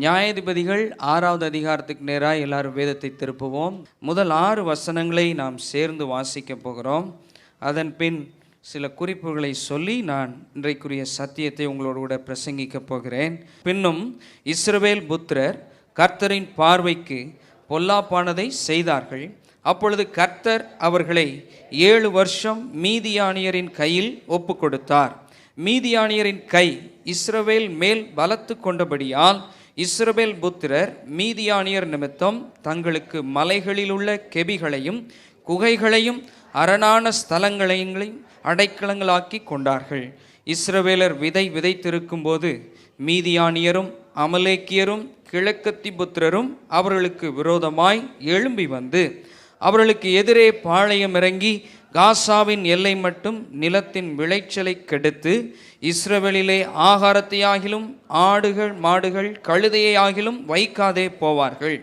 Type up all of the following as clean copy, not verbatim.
நியாயாதிபதிகள் 6வது அதிகாரத்துக்கு நேராக எல்லாரும் வேதத்தை திருப்புவோம். முதல் 6 வசனங்களை நாம் சேர்ந்து வாசிக்க போகிறோம். அதன் பின் சில குறிப்புகளை சொல்லி நான் இன்றைக்குரிய சத்தியத்தை உங்களோடு கூட பிரசங்கிக்க போகிறேன். பின்னும் இஸ்ரவேல் புத்திரர் கர்த்தரின் பார்வைக்கு பொல்லாப்பானதை செய்தார்கள். அப்பொழுது கர்த்தர் அவர்களை 7 வருஷம் மீதியானியரின் கையில் ஒப்பு கொடுத்தார். மீதியானியரின் கை இஸ்ரவேல் மேல் பலத்து கொண்டபடியால் இஸ்ரவேல் புத்திரர் மீதியானியர் நிமித்தம் தங்களுக்கு மலைகளில் உள்ள கெபிகளையும் குகைகளையும் அரணான ஸ்தலங்களையும் அடைக்கலங்களாக்கி கொண்டார்கள். இஸ்ரவேலர் விதை விதைத்திருக்கும் போது மீதியானியரும் அமலேக்கியரும் கிழக்கத்தி புத்திரரும் அவர்களுக்கு விரோதமாய் எழும்பி வந்து அவர்களுக்கு எதிரே பாளையம் இறங்கி காசாவின் எல்லை மட்டும் நிலத்தின் விளைச்சலை கெடுத்து இஸ்ரவேலிலே ஆகாரத்தையாகிலும் ஆடுகள் மாடுகள் கழுதையாகிலும் வைக்காதே போவார்கள்.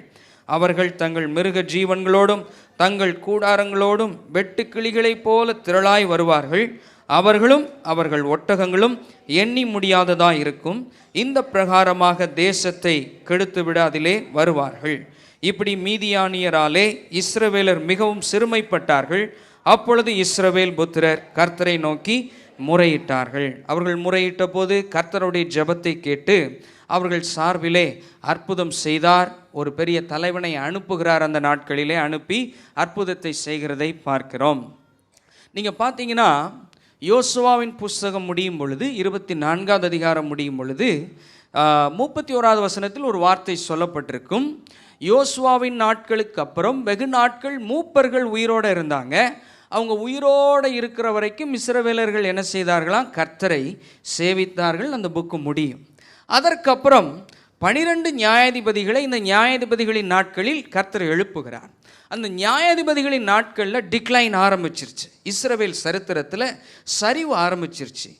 அவர்கள் தங்கள் மிருக ஜீவன்களோடும் தங்கள் கூடாரங்களோடும் வெட்டுக்கிளிகளைப் போல திரளாய் வருவார்கள். அவர்களும் அவர்கள் ஒட்டகங்களும் எண்ணி முடியாததாய் இருக்கும். இந்த பிரகாரமாக தேசத்தை கெடுத்துவிட அதிலே வருவார்கள். இப்படி மீதியானியராலே இஸ்ரவேலர் மிகவும் சிறுமைப்பட்டார்கள். அப்பொழுது இஸ்ரவேல் புத்திரர் கர்த்தரை நோக்கி முறையிட்டார்கள். அவர்கள் முறையிட்ட போது கர்த்தருடைய ஜெபத்தை கேட்டு அவர்கள் சார்பிலே அற்புதம் செய்தார். ஒரு பெரிய தலைவனை அனுப்புகிறார். அந்த நாட்களிலே அனுப்பி அற்புதத்தை செய்கிறதை பார்க்கிறோம். நீங்கள் பார்த்தீங்கன்னா யோசுவாவின் புஸ்தகம் முடியும் பொழுது 24வது அதிகாரம் முடியும் பொழுது 31வது வசனத்தில் ஒரு வார்த்தை சொல்லப்பட்டிருக்கும். யோசுவாவின் நாட்களுக்கு அப்புறம் வெகு நாட்கள் மூப்பர்கள் உயிரோடு இருந்தாங்க. அவங்க உயிரோடு இருக்கிற வரைக்கும் இஸ்ரவேலர்கள் என்ன செய்தார்களாம்? கர்த்தரை சேவித்தார்கள். அந்த புக்கு முடியும். அதற்கப்புறம் 12 நியாயாதிபதிகளை இந்த நியாயாதிபதிகளின் நாட்களில் கர்த்தர் எழுப்புகிறார். அந்த நியாயாதிபதிகளின் நாட்களில் டிக்ளைன் ஆரம்பிச்சிருச்சு. இஸ்ரவேல் சரித்திரத்தில் சரிவு ஆரம்பிச்சிருச்சு.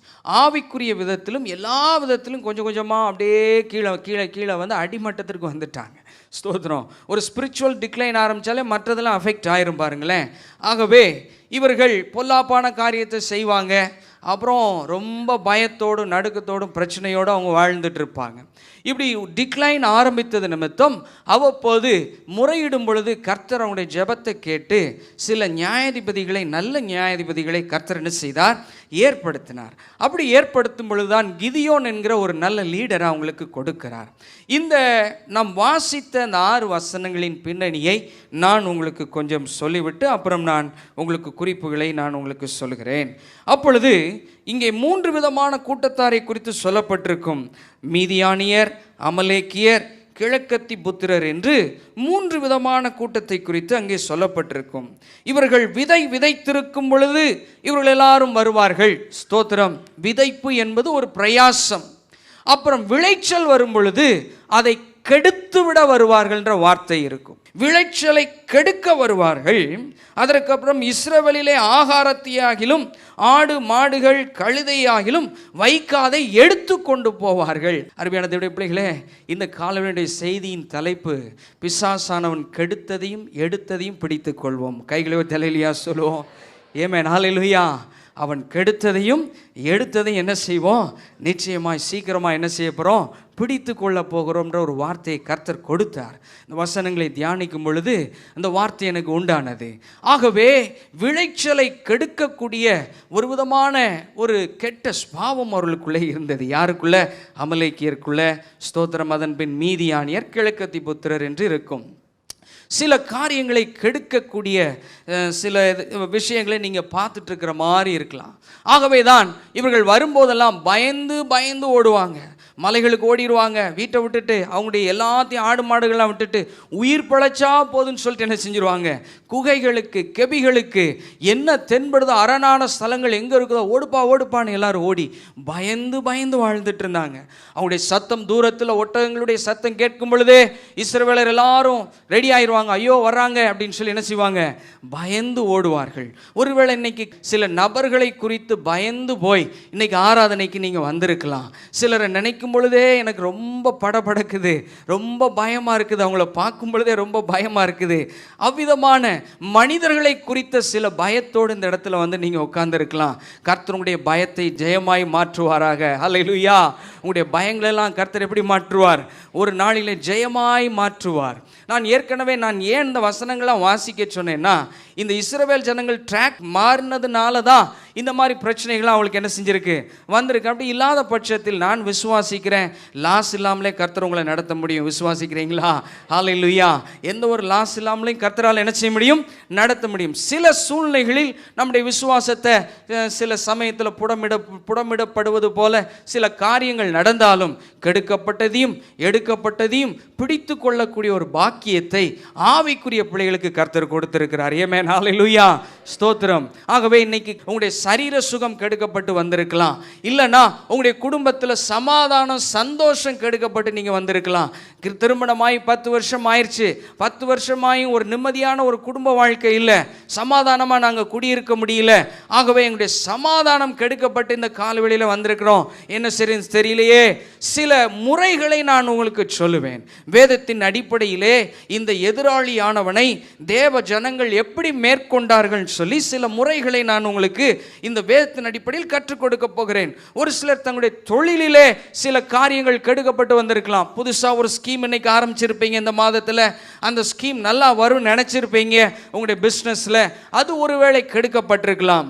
ஆவிக்குரிய விதத்திலும் எல்லா விதத்திலும் கொஞ்சம் கொஞ்சமாக அப்படியே கீழே கீழே கீழே வந்து அடிமட்டத்திற்கு வந்துட்டாங்க. ஸ்தோத்திரம். ஒரு ஸ்பிரிச்சுவல் டிக்ளைன் ஆரம்பித்தாலே மற்றதெல்லாம் அஃபெக்ட் ஆயிரும் பாருங்களேன். ஆகவே இவர்கள் பொல்லாப்பான காரியத்தை செய்வாங்க. அப்புறம் ரொம்ப பயத்தோடும் நடுக்கத்தோடும் பிரச்சனையோடு அவங்க வாழ்ந்துட்டு இருப்பாங்க. இப்படி டிக்ளைன் ஆரம்பித்தது நிமித்தம் அவ்வப்போது முறையிடும் பொழுது கர்த்தர் அவங்களுடைய ஜெபத்தை கேட்டு சில நியாயாதிபதிகளை, நல்ல நியாயாதிபதிகளை கர்த்தர் என்ன செய்தார்? ஏற்படுத்தினார். அப்படி ஏற்படுத்தும் பொழுதுதான் கிதியோன் என்கிற ஒரு நல்ல லீடரை அவங்களுக்கு கொடுக்கிறார். இந்த நாம் வாசித்த அந்த 6 வசனங்களின் பின்னணியை நான் உங்களுக்கு கொஞ்சம் சொல்லிவிட்டு அப்புறம் நான் உங்களுக்கு குறிப்புகளை நான் உங்களுக்கு சொல்கிறேன். அப்பொழுது இங்கே 3 விதமான கூட்டத்தாரை குறித்து சொல்லப்பட்டிருக்கும். மீதியானியர், அமலேக்கியர், கிழக்கத்தி புத்திரர் என்று 3 விதமான கூட்டத்தை குறித்து அங்கே சொல்லப்பட்டிருக்கும். இவர்கள் விதை விதைத்திருக்கும் பொழுது இவர்கள் எல்லாரும் வருவார்கள். ஸ்தோத்திரம். விதைப்பு என்பது ஒரு பிரயாசம். அப்புறம் விளைச்சல் வரும் பொழுது அதை கெடுத்துவிட வருவார்கள் என்ற வார்த்தை இருக்கும். விளைச்சலை கெடுக்க வருவார்கள். அதற்கப்புறம் இஸ்ரவேலிலே ஆகாரத்தையாகிலும் ஆடு மாடுகள் கழுதையாகிலும் வைக்காதை எடுத்து கொண்டு போவார்கள். அருமையான தேவனுடைய பிள்ளைகளே, இந்த காலவனுடைய செய்தியின் தலைப்பு பிசாசானவன் கெடுத்ததையும் எடுத்ததையும் பிடித்து கொள்வோம். கைகளை தலையிலையா சொல்லுவோம். ஏமேன், ஹல்லேலூயா. அவன் கெடுத்ததையும் எடுத்ததையும் என்ன செய்வோம்? நிச்சயமாய் சீக்கிரமாக என்ன செய்ய போகிறோம்? பிடித்து கொள்ள போகிறோம்ன்ற ஒரு வார்த்தையை கர்த்தர் கொடுத்தார். இந்த வசனங்களை தியானிக்கும் பொழுது அந்த வார்த்தை எனக்கு உண்டானது. ஆகவே விளைச்சலை கெடுக்கக்கூடிய ஒரு விதமான ஒரு கெட்ட ஸ்பாவம் அவர்களுக்குள்ளே இருந்தது. யாருக்குள்ள? அமலேக்கியருக்குள்ள. ஸ்தோத்திரம். அதன் பின் மீதியானியர், கிழக்கத்தி புத்திரர் என்று இருக்கும். சில காரியங்களை கெடுக்கக்கூடிய சில விஷயங்களை நீங்கள் பார்த்துட்டு இருக்கிற மாதிரி இருக்கலாம். ஆகவே தான் இவர்கள் வரும்போதெல்லாம் பயந்து பயந்து ஓடுவாங்க. மலைகளுக்கு ஓடிடுவாங்க. வீட்டை விட்டுட்டு அவங்களுடைய எல்லாத்தையும் ஆடு மாடுகள்லாம் விட்டுட்டு உயிர் பிழைச்சா போதுன்னு சொல்லிட்டு என்ன செஞ்சுருவாங்க? குகைகளுக்கு, கெபிகளுக்கு, என்ன தென்படுதோ அரணான ஸ்தலங்கள் எங்கே இருக்குதோ ஓடுப்பா ஓடுப்பான்னு எல்லாரும் ஓடி பயந்து பயந்து வாழ்ந்துட்டு இருந்தாங்க. அவங்களுடைய சத்தம் தூரத்தில் ஒட்டகங்களுடைய சத்தம் கேட்கும் பொழுதே இஸ்ரவேலர் எல்லாரும் ரெடி ஆயிடுவாங்க. ஐயோ வர்றாங்க அப்படின்னு சொல்லி என்ன செய்வாங்க? பயந்து ஓடுவார்கள். ஒருவேளை இன்னைக்கு சில நபர்களை குறித்து பயந்து போய் இன்னைக்கு ஆராதனைக்கு நீங்கள் வந்திருக்கலாம். சிலரை நினைக்கும் கேட்கும் பொழுதே எனக்கு ரொம்ப படபடக்குது, ரொம்ப பயமாக இருக்குது, அவங்கள பார்க்கும் பொழுதே ரொம்ப பயமாக இருக்குது. அவ்விதமான மனிதர்களை குறித்த சில பயத்தோடு இந்த இடத்துல வந்து நீங்கள் உட்கார்ந்துருக்கலாம். கர்த்தர் உங்களுடைய பயத்தை ஜெயமாய் மாற்றுவாராக. ஹல்லேலூயா. உங்களுடைய பயங்களெல்லாம் கர்த்தர் எப்படி மாற்றுவார்? ஒரு நாளிலே ஜெயமாய் மாற்றுவார். நான் ஏன் இந்த வசனங்கள்லாம் வாசிக்க சொன்னேன்னா, இந்த இஸ்ரவேல் ஜனங்கள் ட்ராக் மாறினதுனால தான் இந்த மாதிரி பிரச்சனைகள்லாம் அவங்களுக்கு என்ன செஞ்சிருக்கு, வந்திருக்கு. அப்படி இல்லாத பட்சத்தில் நான் விசுவாசிக்கிறேன், லாஸ் இல்லாமலே கர்த்தர் உங்களை நடத்த முடியும். விசுவாசிக்கிறீங்களா? ஹல்லேலூயா. எந்த ஒரு லாஸ் இல்லாமலேயும் கர்த்தரால் என்ன செய்ய முடியும்? நடத்த முடியும். சில சூழ்நிலைகளில் நம்முடைய விசுவாசத்தை சில சமயத்தில் புடமிடப்படுவது போல சில காரியங்கள் நடந்தாலும் கெடுக்கப்பட்டதையும் எடுக்கப்பட்டதையும் பிடித்து கொள்ளக்கூடிய ஒரு பாக்கியத்தை ஆவிக்குரிய பிள்ளைகளுக்கு கர்த்தர் கொடுத்திருக்கிறார். ஆமென். ஹல்லேலூயா. ஸ்தோத்திரம். ஆகவே இன்னைக்கு உங்களுடைய சரீர சுகம் கெடுக்கப்பட்டு வந்திருக்கலாம், இல்லைன்னா உங்களுடைய குடும்பத்தில் சமாதானம் சந்தோஷம் கெடுக்கப்பட்டு நீங்கள் வந்திருக்கலாம். திருமணமாகி 10 வருஷம் ஆயிடுச்சு, 10 வருஷமாயும் ஒரு நிம்மதியான ஒரு குடும்ப வாழ்க்கை இல்லை, சமாதானமாக நாங்கள் குடியிருக்க முடியல. ஆகவே எங்களுடைய சமாதானம் கெடுக்கப்பட்டு இந்த காலவெளியில் வந்திருக்கிறோம். என்ன சரின்னு தெரியலையே. சில முறைகளை நான் உங்களுக்கு சொல்லுவேன். வேதத்தின் அடிப்படையிலே இந்த எதிராளியானவனை தேவ ஜனங்கள் எப்படி மேற்கொண்டார்கள் சொல்லி சில முறைகளை நான் உங்களுக்கு இந்த வேதத்தின் அடிப்படையில் கற்றுக் கொடுக்க போகிறேன். ஒரு சிலர் தங்களுடைய தொழிலிலே சில காரியங்கள் கெடுக்கப்பட்டு வந்திருக்கலாம். புதுசாக ஒரு ஸ்கீம் இன்னைக்கு ஆரம்பிச்சிருப்பீங்க, இந்த மாதத்தில் அந்த ஸ்கீம் நல்லா வரும் நினைச்சிருப்பீங்க. உங்களுடைய பிஸ்னஸில் அது ஒருவேளை கெடுக்கப்பட்டிருக்கலாம்.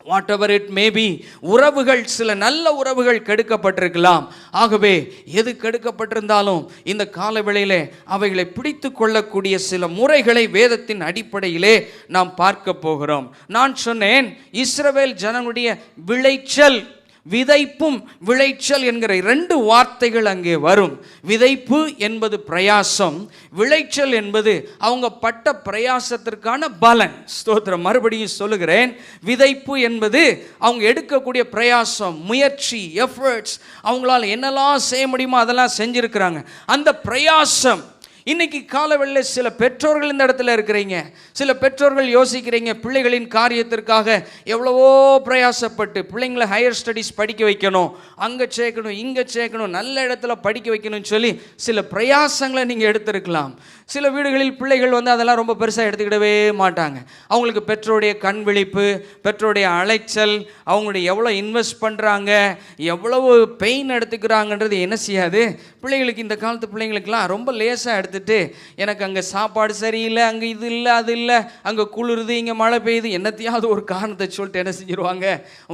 Whatever it may be. உறவுகள், சில நல்ல உறவுகள் கெடுக்கப்பட்டிருக்கலாம். ஆகவே எது கெடுக்கப்பட்டிருந்தாலும் இந்த காலவேளையிலே அவைகளை பிடித்து கொள்ளக்கூடிய சில முறைகளை வேதத்தின் அடிப்படையிலே நாம் பார்க்க போகிறோம். நான் சொன்னேன், இஸ்ரவேல் ஜனங்களுடைய விளைச்சல், விதைப்பும் விளைச்சல் என்கிற 2 வார்த்தைகள் அங்கே வரும். விதைப்பு என்பது பிரயாசம், விளைச்சல் என்பது அவங்க பட்ட பிரயாசத்திற்கான பலன். ஸ்தோத்திரம். மறுபடியும் சொல்லுகிறேன், விதைப்பு என்பது அவங்க எடுக்கக்கூடிய பிரயாசம், முயற்சி, எஃபர்ட்ஸ், அவங்களால என்னெல்லாம் செய்ய முடியுமோ அதெல்லாம் செஞ்சிருக்கிறாங்க. அந்த பிரயாசம் இன்னைக்கு காலவெளியில் சில பெற்றோர்கள் இந்த இடத்துல இருக்கிறீங்க. சில பெற்றோர்கள் யோசிக்கிறீங்க, பிள்ளைகளின் காரியத்திற்காக எவ்வளவோ பிரயாசப்பட்டு பிள்ளைங்களை ஹையர் ஸ்டடீஸ் படிக்க வைக்கணும், அங்கே சேர்க்கணும், இங்கே சேர்க்கணும், நல்ல இடத்துல படிக்க வைக்கணும்னு சொல்லி சில பிரயாசங்களை நீங்கள் எடுத்திருக்கலாம். சில வீடுகளில் பிள்ளைகள் வந்து அதெல்லாம் ரொம்ப பெருசாக எடுத்துக்கிடவே மாட்டாங்க. அவங்களுக்கு பெற்றோருடைய கண் விழிப்பு, பெற்றோருடைய அலைச்சல், அவங்களுடைய எவ்வளோ இன்வெஸ்ட் பண்ணுறாங்க, எவ்வளவு பெயின் எடுத்துக்கிறாங்கன்றது என்ன செய்யாது. பிள்ளைகளுக்கு, இந்த காலத்து பிள்ளைங்களுக்கெல்லாம் ரொம்ப லேசாக எடுத்துட்டு, எனக்கு அங்கே சாப்பாடு சரியில்லை, அங்கே இது இல்லை, அது இல்லை, அங்கே குளிருது, இங்கே மழை பெய்யுது, என்னத்தையாவது ஒரு காரணத்தை சொல்லிட்டு என்ன செஞ்சிருவாங்க,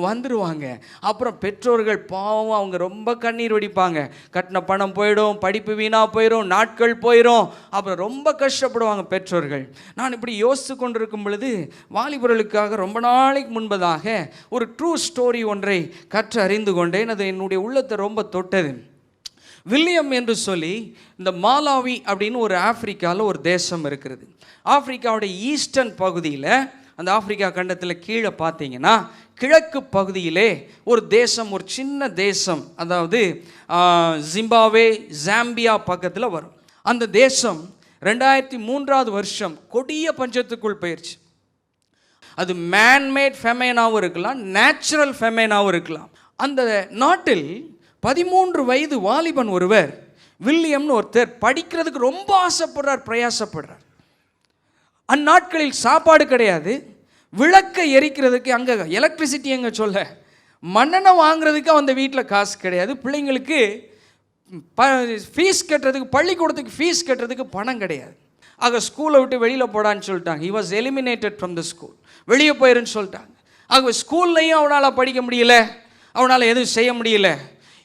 வந்துடுவாங்க. அப்புறம் பெற்றோர்கள் பாவம், அவங்க ரொம்ப கண்ணீர் வடிப்பாங்க. கட்டின பணம் போயிடும், படிப்பு வீணாக போயிடும், நாட்கள் போயிடும், அப்புறம் ரொம்ப கஷ்டப்படுவாங்க பெற்றோர்கள். நான் இப்படி யோசித்து கொண்டிருக்கும் பொழுது வாலிபர்களுக்காக ரொம்ப நாளைக்கு முன்பதாக ஒரு ட்ரூ ஸ்டோரி ஒன்றை கற்று அறிந்து கொண்டேன். அது என்னுடைய உள்ளத்தை ரொம்ப தொட்டது. வில்லியம் என்று சொல்லி இந்த மாலாவி அப்படின்னு ஒரு ஆப்பிரிக்காவில் ஒரு தேசம் இருக்கிறது. ஆப்பிரிக்காவுடைய ஈஸ்டர்ன் பகுதியில், அந்த ஆப்பிரிக்கா கண்டத்தில் கீழே பார்த்தீங்கன்னா கிழக்கு பகுதியிலே ஒரு தேசம், ஒரு சின்ன தேசம், அதாவது ஜிம்பாப்வே, ஜாம்பியா பக்கத்தில் வரும். அந்த தேசம் 2003 வருஷம் கொடிய பஞ்சத்துக்குள் போயிடுச்சு. அது மேன்மேட் ஃபெமைனாகவும் இருக்கலாம், நேச்சுரல் ஃபெமைனாகவும் இருக்கலாம். அந்த நாட்டில் 13 வயது வாலிபன் ஒருவர், வில்லியம்னு ஒருத்தர், படிக்கிறதுக்கு ரொம்ப ஆசைப்படுறார், பிரயாசப்படுறார். அந்நாட்களில் சாப்பாடு கிடையாது, விளக்கை எரிக்கிறதுக்கு அங்கே எலக்ட்ரிசிட்டி எங்கே சொல்ல, மண்ணெண்ணெய் வாங்குறதுக்கு அந்த வீட்டில் காசு கிடையாது, பிள்ளைங்களுக்கு ஃபீஸ் கட்டுறதுக்கு, பள்ளிக்கூடத்துக்கு ஃபீஸ் கட்டுறதுக்கு பணம் கிடையாது. ஆக ஸ்கூலை விட்டு வெளியில் போடான்னு சொல்லிட்டாங்க. He was eliminated from the school, வெளியே போயிருன்னு சொல்லிட்டாங்க. ஆக ஸ்கூல்லையும் அவனால் படிக்க முடியல, அவனால் எதுவும் செய்ய முடியல.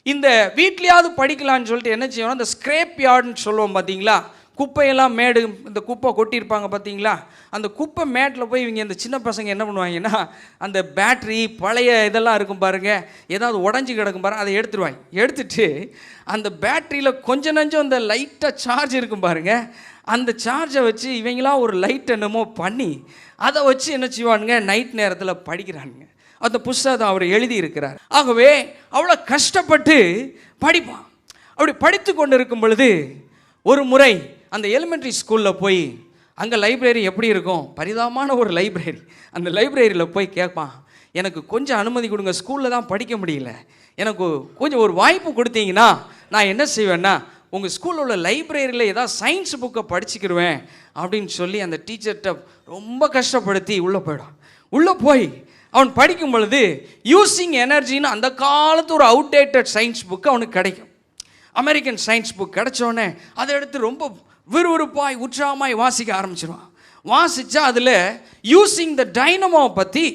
இந்த வீட்லையாவது படிக்கலான்னு சொல்லிட்டு என்ன செய்யணும், அந்த ஸ்க்ரேப் யார்டுன்னு சொல்லுவோம் பார்த்தீங்களா, குப்பையெல்லாம் மேடு, இந்த குப்பை கொட்டியிருப்பாங்க பார்த்தீங்களா, அந்த குப்பை மேட்டில் போய் இவங்க இந்த சின்ன பசங்க என்ன பண்ணுவாங்கன்னா, அந்த பேட்ரி பழைய இதெல்லாம் இருக்கும் பாருங்கள், ஏதாவது உடஞ்சி கிடக்கும் பாருங்கள், அதை எடுத்துருவாங்க. எடுத்துட்டு அந்த பேட்ரியில் கொஞ்சம் நஞ்சம் அந்த லைட்டாக சார்ஜ் இருக்கும் பாருங்கள், அந்த சார்ஜை வச்சு இவங்களாம் ஒரு லைட் என்னமோ பண்ணி அதை வச்சு என்ன செய்வானுங்க, நைட் நேரத்தில் படிக்கிறானுங்க. அந்த புஸ்தகத்தை அவர் எழுதியிருக்கிறார். ஆகவே அவ்வளோ கஷ்டப்பட்டு படிப்பான். அப்படி படித்து கொண்டு இருக்கும் பொழுது ஒரு முறை அந்த எலிமெண்ட்ரி ஸ்கூலில் போய், அங்கே லைப்ரரி எப்படி இருக்கும், பரிதாபமான ஒரு லைப்ரரி, அந்த லைப்ரரியில் போய் கேட்பான், எனக்கு கொஞ்சம் அனுமதி கொடுங்க, ஸ்கூலில் தான் படிக்க முடியல, எனக்கு கொஞ்சம் ஒரு வாய்ப்பு கொடுத்தீங்கன்னா நான் என்ன செய்வேன்னா உங்கள் ஸ்கூலில் உள்ள லைப்ரரியில் ஏதாவது சயின்ஸ் புக்கை படிச்சுக்கிடுவேன் அப்படின்னு சொல்லி அந்த டீச்சர்கிட்ட ரொம்ப கஷ்டப்படுத்தி உள்ளே போயிடும். உள்ளே போய் அவன் படிக்கும் பொழுது யூஸிங் எனர்ஜின்னு அந்த காலத்து ஒரு அவுடேட்டட் சயின்ஸ் புக்கு அவனுக்கு கிடைக்கும். அமெரிக்கன் சயின்ஸ் புக் கிடைச்சோடனே அதை எடுத்து ரொம்ப விறுவிறுப்பாய் உற்சாகமாய் வாசிக்க ஆரம்பிச்சிடுவான். வாசித்தா அதில் யூஸிங் த டைனமோவை பற்றி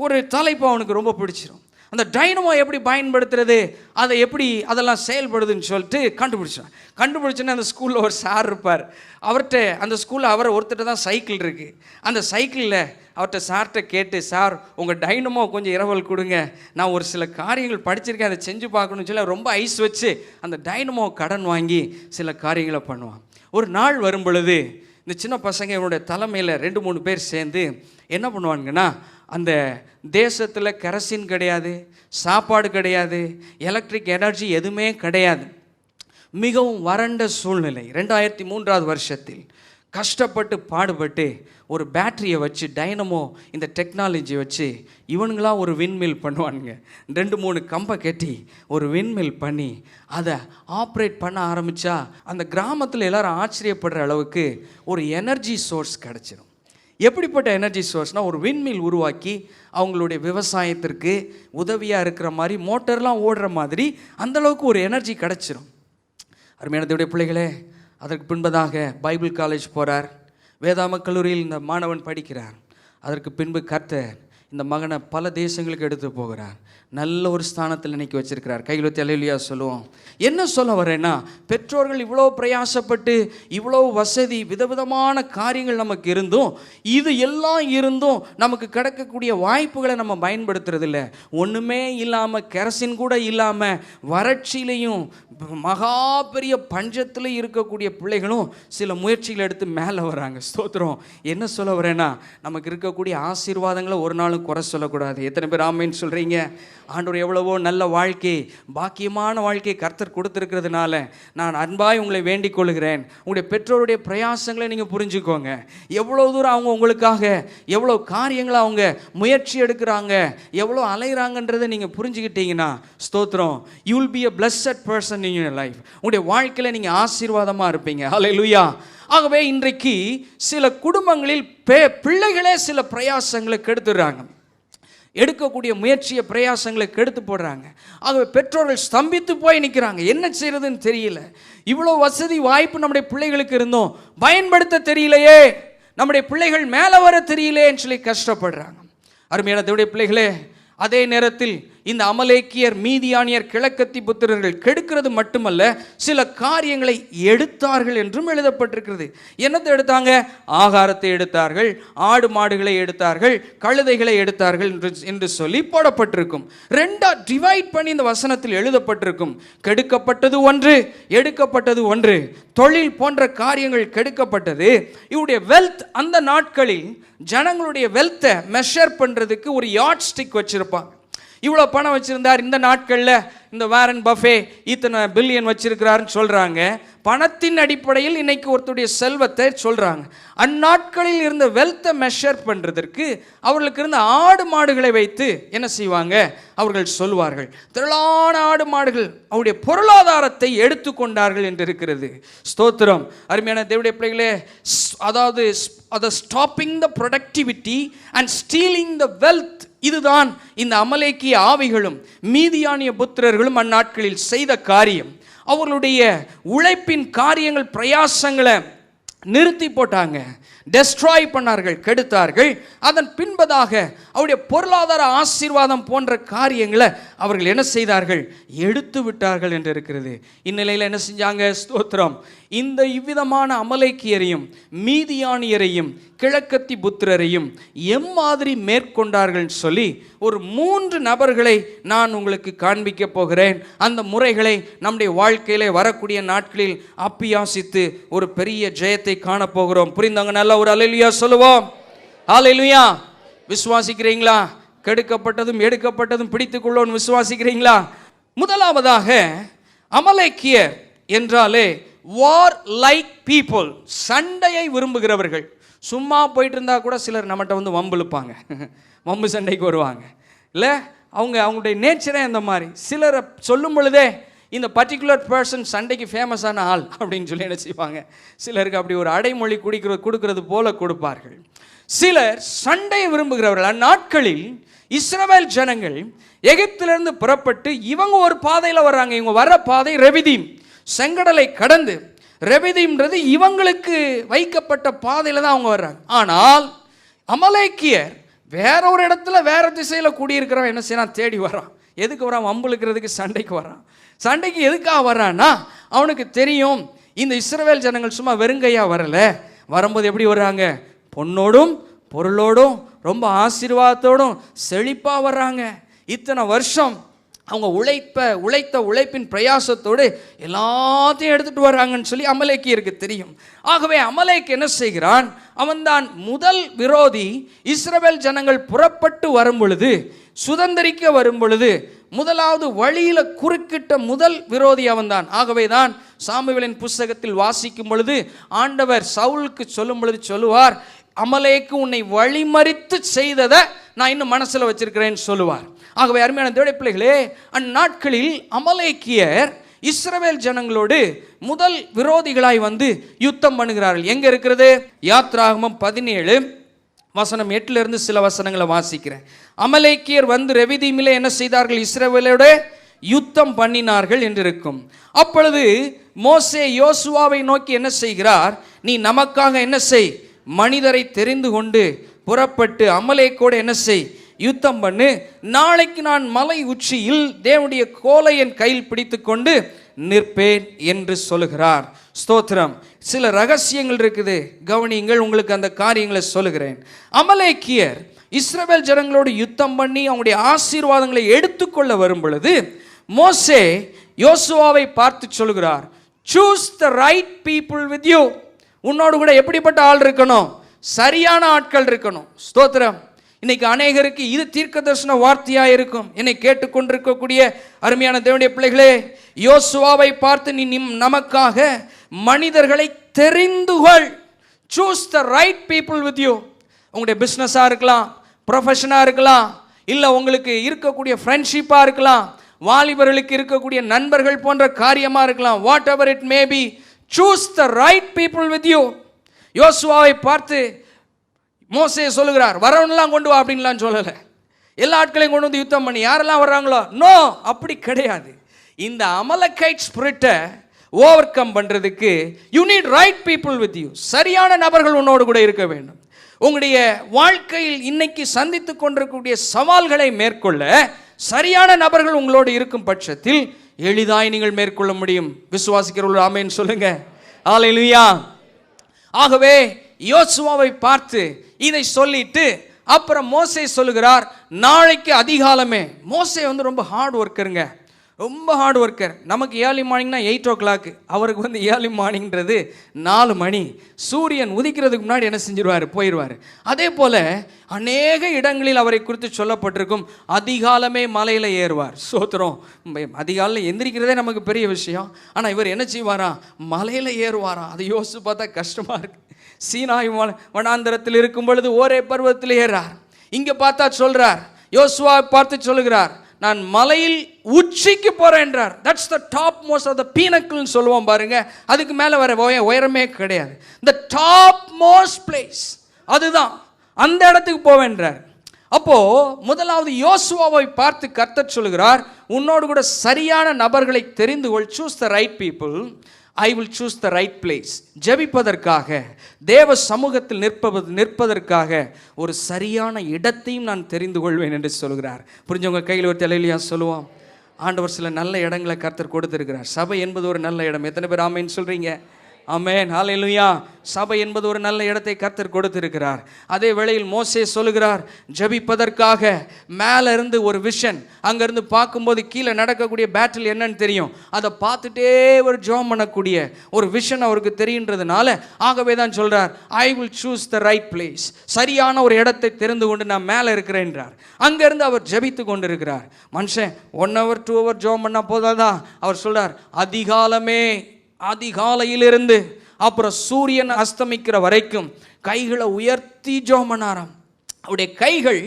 ஒரு தலைப்பு அவனுக்கு ரொம்ப பிடிச்சிடும். அந்த டைனமோ எப்படி பயன்படுத்துறது, அதை எப்படி அதெல்லாம் செயல்படுதுன்னு சொல்லிட்டு கண்டுபிடிச்சோன்னே அந்த ஸ்கூலில் ஒரு சார் இருப்பார். அவர்கிட்ட அந்த ஸ்கூலில் அவரை ஒருத்தர் தான் சைக்கிள் இருக்குது. அந்த சைக்கிளில் அவர்கிட்ட சார்கிட்ட கேட்டு, சார் உங்கள் டைனமோ கொஞ்சம் இரவல் கொடுங்க, நான் ஒரு சில காரியங்கள் படிச்சிருக்கேன், அதை செஞ்சு பார்க்கணும்னு சொல்லி ரொம்ப ஐஸ் வச்சு அந்த டைனமோ கடன் வாங்கி சில காரியங்களை பண்ணுவான். ஒரு நாள் வரும் பொழுது இந்த சின்ன பசங்க இவனுடைய தலைமையில் 2-3 பேர் சேர்ந்து என்ன பண்ணுவானுங்கன்னா, அந்த தேசத்தில் கெரசின் கிடையாது, சாப்பாடு கிடையாது, எலக்ட்ரிக் எனர்ஜி எதுவுமே கிடையாது, மிகவும் வறண்ட சூழ்நிலை. 2003 வருஷத்தில் கஷ்டப்பட்டு பாடுபட்டு ஒரு பேட்டரியை வச்சு டைனமோ இந்த டெக்னாலஜி வச்சு இவனுங்களாம் ஒரு விண்மில் பண்ணுவானுங்க. 2-3 கம்பை கட்டி ஒரு விண்மில் பண்ணி அதை ஆப்ரேட் பண்ண ஆரம்பித்தா அந்த கிராமத்தில் எல்லாரும் ஆச்சரியப்படுற அளவுக்கு ஒரு எனர்ஜி சோர்ஸ் கிடச்சிடும். எப்படிப்பட்ட எனர்ஜி சோர்ஸ்னால், ஒரு விண்மில் உருவாக்கி அவங்களுடைய விவசாயத்திற்கு உதவியாக இருக்கிற மாதிரி மோட்டர்லாம் ஓடுற மாதிரி அந்தளவுக்கு ஒரு எனர்ஜி கிடச்சிரும். அருமையான தேவனுடைய பிள்ளைகளே, அதற்கு பின்பதாக பைபிள் காலேஜ் போகிறார். வேதாம கல்லூரியில் இந்த மாணவன் படிக்கிறார். அதற்கு பின்பு கர்த்தர் இந்த மகனை பல தேசங்களுக்கு எடுத்து போகிறார். நல்ல ஒரு ஸ்தானத்தில் இன்னைக்கு வச்சிருக்கிறார். கையில் வச்சு அல்லேலூயா சொல்லுவோம். என்ன சொல்ல வரேன்னா, பெற்றோர்கள் இவ்வளோ பிரயாசப்பட்டு இவ்வளோ வசதி விதவிதமான காரியங்கள் நமக்கு இருந்தும், இது எல்லாம் இருந்தும் நமக்கு கிடைக்கக்கூடிய வாய்ப்புகளை நம்ம பயன்படுத்துறதில்ல. ஒன்றுமே இல்லாமல், கெரசின் கூட இல்லாமல், வறட்சியிலையும் மகா பெரிய பஞ்சத்தில் இருக்கக்கூடிய பிள்ளைகளும் சில முயற்சிகளை எடுத்து மேலே வராங்க. ஸ்தோத்திரம். என்ன சொல்ல வரேன்னா, நமக்கு இருக்கக்கூடிய ஆசீர்வாதங்களை ஒரு நாளும் குறை சொல்லக்கூடாது. எத்தனை பேர் ஆமேன்னு சொல்கிறீங்க? ஆண்டவர் எவ்வளவோ நல்ல வாழ்க்கை, பாக்கியமான வாழ்க்கையை கர்த்தர் கொடுத்துருக்கிறதுனால நான் அன்பாய் உங்களை வேண்டிக் கொள்கிறேன். உங்களுடைய பெற்றோருடைய பிரயாசங்களை நீங்கள் புரிஞ்சுக்கோங்க. எவ்வளோ தூரம் அவங்க உங்களுக்காக எவ்வளோ காரியங்களை அவங்க முயற்சி எடுக்கிறாங்க, எவ்வளோ அலைகிறாங்கன்றதை நீங்கள் புரிஞ்சுக்கிட்டீங்கன்னா, ஸ்தோத்திரம், you will be a blessed person in your life. உங்களுடைய வாழ்க்கையில் நீங்கள் ஆசீர்வாதமாக இருப்பீங்க. ஹல்லேலூயா. ஆகவே இன்றைக்கு சில குடும்பங்களில் பிள்ளைகளே சில பிரயாசங்களை கெடுத்துடுறாங்க, எடுக்கக்கூடிய முயற்சியை பிரயாசங்களை கெடுத்து போடுறாங்க. ஆகவே பெற்றோர்கள் ஸ்தம்பித்து போய் நிற்கிறாங்க. என்ன செய்யறதுன்னு தெரியல. இவ்வளோ வசதி வாய்ப்பு நம்முடைய பிள்ளைகளுக்கு இருந்தோம், பயன்படுத்த தெரியலையே, நம்முடைய பிள்ளைகள் மேலே வர தெரியலேன்னு சொல்லி கஷ்டப்படுறாங்க. அருமையான தேவனுடைய பிள்ளைகளே, அதே நேரத்தில் இந்த அமலேக்கியர், மீதியானியர், கிழக்கத்தி புத்திரர்கள் கெடுக்கிறது மட்டுமல்ல, சில காரியங்களை எடுத்தார்கள் என்றும் எழுதப்பட்டிருக்கிறது. என்னத்தை எடுத்தாங்க? ஆகாரத்தை எடுத்தார்கள், ஆடு மாடுகளை எடுத்தார்கள், கழுதைகளை எடுத்தார்கள் என்று சொல்லி போடப்பட்டிருக்கும். ரெண்டா டிவைட் பண்ணி இந்த வசனத்தில் எழுதப்பட்டிருக்கும். கெடுக்கப்பட்டது ஒன்று, எடுக்கப்பட்டது ஒன்று. தொழில் போன்ற காரியங்கள் கெடுக்கப்பட்டது. இவருடைய வெல்த், அந்த நாட்களில் ஜனங்களுடைய வெல்த்தை மெஷர் பண்ணுறதுக்கு ஒரு யார்ட் ஸ்டிக் வச்சுருப்பாங்க. இவ்வளோ பணம் வச்சுருந்தார் இந்த நாட்களில், இந்த வாரன் பஃபே இத்தனை பில்லியன் வச்சிருக்கிறாருன்னு சொல்கிறாங்க. பணத்தின் அடிப்படையில் இன்னைக்கு ஒருத்தருடைய செல்வத்தை சொல்கிறாங்க. அந்நாட்களில் இருந்த வெல்த்தை மெஷர் பண்ணுறதற்கு அவர்களுக்கு இருந்த ஆடு மாடுகளை வைத்து என்ன செய்வாங்க? அவர்கள் சொல்வார்கள், திரளான ஆடு மாடுகள் அவருடைய பொருளாதாரத்தை எடுத்துக்கொண்டார்கள் என்று இருக்கிறது. ஸ்தோத்திரம். அருமையான தேவனுடைய பிள்ளைகளே, அதாவது stopping the productivity and stealing the wealth, இதுதான் இந்த அமலேக்கிய ஆவிகளும் மீதியானிய புத்திரர்களும் அந்நாட்களில் செய்த காரியம். அவர்களுடைய உழைப்பின் காரியங்கள், பிரயாசங்களை நிறுத்தி போட்டாங்க, டெஸ்ட்ராய் பண்ணார்கள், கெடுத்தார்கள். அதன் பின்பதாக அவருடைய பொருளாதார ஆசீர்வாதம் போன்ற காரியங்களை அவர்கள் என்ன செய்தார்கள்? எடுத்து விட்டார்கள் என்று இருக்கிறது. இந்நிலையில் என்ன செஞ்சாங்க? ஸ்தோத்திரம். இந்த இவ்விதமான அமலேக்கியரையும் மீதியானியரையும் கிழக்கத்தி புத்திரரையும் எம்மாதிரி மேற்கொண்டார்கள் சொல்லி ஒரு 3 நபர்களை நான் உங்களுக்கு காண்பிக்க போகிறேன். அந்த முறைகளை நம்முடைய வாழ்க்கையிலே வரக்கூடிய நாட்களில் அப்பியாசித்து ஒரு பெரிய ஜெயத்தை காணப்போகிறோம். புரிந்தவங்க நல்ல ஒரு அல்லேலூயா சொல்லுவோம். அல்லேலூயா. விசுவாசிக்கிறீங்களா? கெடுக்கப்பட்டதும் எடுக்கப்பட்டதும் பிடித்துக்கொள்ளோன்னு விசுவாசிக்கிறீங்களா? முதலாவதாக, அமலேக்கியர் என்றாலே வார் லைக் பீப்புள், சண்டையை விரும்புகிறவர்கள். சும்மா போயிட்டு இருந்தால் கூட சிலர் நம்மகிட்ட வந்து வம்பு இழுப்பாங்க, வம்பு சண்டைக்கு வருவாங்க. இல்லை, அவங்களுடைய நேச்சரே அந்த மாதிரி. சிலரை சொல்லும் பொழுதே இந்த பர்டிகுலர் பர்சன் சண்டைக்கு ஃபேமஸான ஆள் அப்படின்னு சொல்லி என்ன செய்வாங்க, சிலருக்கு அப்படி ஒரு அடைமொழி கொடுக்கறது போல கொடுப்பார்கள். சிலர் சண்டையை விரும்புகிறவர்கள். அந்நாட்களில் இஸ்ரவேல் ஜனங்கள் எகிப்திலிருந்து புறப்பட்டு இவங்க ஒரு பாதையில் வர்றாங்க. இவங்க வர்ற பாதை ரெவிதீம், செங்கடலை கடந்து. ரெவிதீம்ன்றது இவங்களுக்கு வைக்கப்பட்ட பாதையில் தான் அவங்க வர்றாங்க. ஆனால் அமலேக்கியர் வேற ஒரு இடத்துல வேற திசையில் கூடியிருக்கிறவன் என்ன செய்யறான், தேடி வரான். எதுக்கு வரான், வம்புழுக்கிறதுக்கு, சண்டைக்கு வரான். சண்டைக்கு எதுக்காக வர்றான்னா அவனுக்கு தெரியும் இந்த இஸ்ரவேல் ஜனங்கள் சும்மா வெறுங்கையா வரல, வரும்போது எப்படி வர்றாங்க, பொன்னோடும் பொருளோடும் ரொம்ப ஆசீர்வாதத்தோடும் செழிப்பா வர்றாங்க. இத்தனை வருஷம் அவங்க உழைத்த உழைப்பின் பிரயாசத்தோடு எல்லாத்தையும் எடுத்துட்டு வர்றாங்கன்னு சொல்லி அமலேக்கியருக்கு தெரியும். ஆகவே அமலேக் என்ன செய்கிறான், அவன்தான் முதல் விரோதி. இஸ்ரவேல் ஜனங்கள் புறப்பட்டு வரும் பொழுது, சுதந்திரிக்க வரும் பொழுது முதலாவது வழியில குறுக்கிட்ட முதல் விரோதி அவன்தான். ஆகவே தான் சாமுவேலின் புஸ்தகத்தில் வாசிக்கும் பொழுது ஆண்டவர் சவுலுக்கு சொல்லும் பொழுது சொல்லுவார், அமலேக்கு உன்னை வழிமறித்து செய்ததை நான் இன்னும் மனசுல வச்சிருக்கிறேன்னு சொல்லுவார். ஆகவே அருமையான தேவனுடைய பிள்ளைகளே, அந்நாட்களில் அமலேக்கியர் இஸ்ரவேல் ஜனங்களோடு முதல் விரோதிகளாய் வந்து யுத்தம் பண்ணுகிறார்கள். எங்க இருக்கிறது, யாத்ராகமம் 17 வசனம் 8 சில வசனங்களை வாசிக்கிறேன். அமலேக்கியர் வந்து ரெவிதீமிலே என்ன செய்தார்கள், இஸ்ரவேலோடு யுத்தம் பண்ணினார்கள் என்று இருக்கும். அப்பொழுது மோசே யோசுவாவை நோக்கி என்ன செய்கிறார், நீ நமக்காக என்ன செய், மனிதரை தெரிந்து கொண்டு புறப்பட்டு அமலேக்கோடு என்ன செய், யுத்தம் பண்ணு. நாளைக்கு நான் மலை உச்சியில் தேவனுடைய கோலை என் கையில் பிடித்து கொண்டு நிற்பேன் என்று சொல்லுகிறார். ஸ்தோத்திரம். சில ரகசியங்கள் இருக்குது, கவனியுங்கள், உங்களுக்கு அந்த காரியங்களை சொல்லுகிறேன். அமலேக்கியர் இஸ்ரவேல் ஜனங்களோடு யுத்தம் பண்ணி அவங்களுடைய ஆசீர்வாதங்களை எடுத்துக்கொள்ள வரும் பொழுது மோசே யோசுவாவை பார்த்து சொல்லுகிறார், choose the right people with you. உன்னோடு கூட எப்படிப்பட்ட ஆள் இருக்கணும், சரியான ஆட்கள் இருக்கணும். ஸ்தோத்திரம். இன்னைக்கு அநேகருக்கு இது தீர்க்க தரிசன வார்த்தையா இருக்கும். என்னை கேட்டுக்கொண்டிருக்கக்கூடிய அருமையான தேவனுடைய பிள்ளைகளே, யோசுவாவை பார்த்து நீ நமக்காக மனிதர்களை தெரிந்துகொள். Choose the right people with you. உங்களுடைய பிஸ்னஸாக இருக்கலாம், ப்ரொஃபஷனாக இருக்கலாம், இல்லை உங்களுக்கு இருக்கக்கூடிய ஃப்ரெண்ட்ஷிப்பாக இருக்கலாம், வாலிபர்களுக்கு இருக்கக்கூடிய நண்பர்கள் போன்ற காரியமாக இருக்கலாம். What ever it may B, choose the right people with you. யோசுவாவை பார்த்து மோசே சொல்லுகிறார், வரவனெல்லாம் கொண்டு வா அப்படின்லாம் சொல்லலை. எல்லா ஆட்களையும் கொண்டு வந்து யுத்தம் பண்ணி யாரெல்லாம் வர்றாங்களோ, நோ, அப்படி கிடையாது. இந்த அமலக்கைட் ஸ்பிரிட்டை ஓவர் கம் பண்ணுறதுக்கு you need right people with you. சரியான நபர்கள் உன்னோடு கூட இருக்க வேண்டும். உங்களுடைய வாழ்க்கையில் இன்னைக்கு சந்தித்து கொண்டிருக்கக்கூடிய சவால்களை மேற்கொள்ள சரியான நபர்கள் உங்களோடு இருக்கும் பட்சத்தில் எளிதாய் நீங்கள் மேற்கொள்ள முடியும். விசுவாசிக்கிறவர்கள் ஆமென் சொல்லுங்க. ஹல்லேலூயா. ஆகவே யோசுவாவை பார்த்து இதை சொல்லிட்டு அப்புறம் மோசே சொல்லுகிறார், நாளைக்கு அதிகாலமே. மோசே வந்து ரொம்ப ஹார்ட் ஒர்க்கருங்க, ரொம்ப ஹார்ட் ஒர்க்கர். நமக்கு ஏர்லி மார்னிங்னா 8 o'clock, அவருக்கு வந்து ஏர்லி மார்னிங்கிறது 4 மணி. சூரியன் உதிக்கிறதுக்கு முன்னாடி என்ன செஞ்சிருவார், போயிடுவார். அதே போல் அநேக இடங்களில் அவரை குறித்து சொல்லப்பட்டிருக்கும், அதிகாலமே மலையில் ஏறுவார். சோத்திரம். அதிகாலையில் எந்திரிக்கிறதே நமக்கு பெரிய விஷயம். ஆனால் இவர் என்ன செய்வாராம், மலையில் ஏறுவாராம். அதை யோசிச்சு பார்த்தா கஷ்டமாக இருக்கு. சீனாய் வனாந்தரத்தில் இருக்கும் பொழுது ஒரே பருவத்தில் ஏறார். இங்கே பார்த்தா சொல்றார், யோசுவா பார்த்து சொல்லுகிறார், நான் மலையில் உச்சிக்கு போறேன் என்றார். That's the top most of the பீனக்கிள்னு சொல்லுவோம் பாருங்க. அதுக்கு மேலே வர உயரமே கிடையாது. த டாப் மோஸ்ட் பிளேஸ், அதுதான், அந்த இடத்துக்கு போவேன்றார். அப்போ முதலாவது யோசுவாவை பார்த்து கர்த்தர் சொல்லுகிறார், உன்னோடு கூட சரியான நபர்களை தெரிந்து கொள். Choose the right people, I will choose the right place. ஜெபிப்பதற்காக, தேவ சமூகத்தில் நிற்பதற்காக ஒரு சரியான இடத்தையும் நான் தெரிந்து கொள்வேன் என்று சொல்கிறார். புரிஞ்சவங்க கையில் ஒரு தலையிலையா சொல்லுவோம். ஆண்டவர் சில நல்ல இடங்களை கர்த்தர் கொடுத்திருக்கிறார். சபை என்பது ஒரு நல்ல இடம். எத்தனை பேர் ஆமென் சொல்றீங்க? ஆமென், ஹல்லேலூயா. சபை என்பது ஒரு நல்ல இடத்தை கர்த்தர் கொடுத்திருக்கிறார். அதே வேளையில் மோசே சொல்லுகிறார், ஜெபிப்பதற்காக மேலே இருந்து ஒரு விஷன், அங்கேருந்து பார்க்கும்போது கீழே நடக்கக்கூடிய பேட்டில் என்னன்னு தெரியும், அதை பார்த்துட்டே ஒரு ஜெபம் பண்ணக்கூடிய ஒரு விஷன் அவருக்கு தெரியுன்றதுனால, ஆகவே தான் சொல்கிறார், ஐ will choose the right place. சரியான ஒரு இடத்தை தெரிந்து கொண்டு நான் மேலே இருக்கிறேன்றார். அங்கேருந்து அவர் ஜெபித்து கொண்டு இருக்கிறார். மனுஷன் 1 hour 2 hour ஜெபம் பண்ணால் போதாதான். அவர் சொல்கிறார், அதிகாலையிலிருந்து அப்புறம் சூரியன் அஸ்தமிக்கிற வரைக்கும் கைகளை உயர்த்தி ஜெபம் பண்ணாராம். அவருடைய கைகள்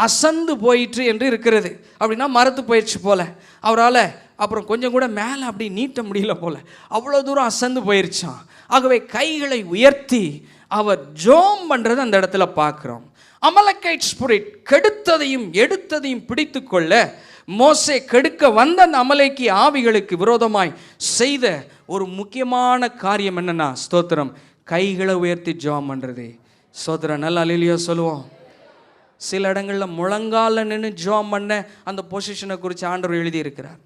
அசந்து போயிற்று என்று இருக்கிறது. அப்படின்னா மரத்து போயிடுச்சு போல, அவரால் அப்புறம் கொஞ்சம் கூட மேலே அப்படி நீட்ட முடியல போல, அவ்வளோ தூரம் அசந்து போயிருச்சான். ஆகவே கைகளை உயர்த்தி அவர் ஜோம் பண்ணுறது அந்த இடத்துல பார்க்குறோம். அமலக்கைட் ஸ்பிரிட் கெடுத்ததையும் எடுத்ததையும் பிடித்து கொள்ள மோசே கெடுக்க வந்த அந்த அமலேக்கி ஆவிகளுக்கு விரோதமாய் செய்த ஒரு முக்கியமான காரியம் என்னன்னா, ஸ்தோத்திரம், கைகளை உயர்த்தி ஜெபம் பண்ணுறது. ஸ்தோத்திரம், நல்ல அல்லேலூயா சொல்லுவோம். சில இடங்களில் முழங்கால நின்று ஜெபம் பண்ண அந்த பொசிஷனை குறித்து ஆண்டவர் எழுதியிருக்கிறார்.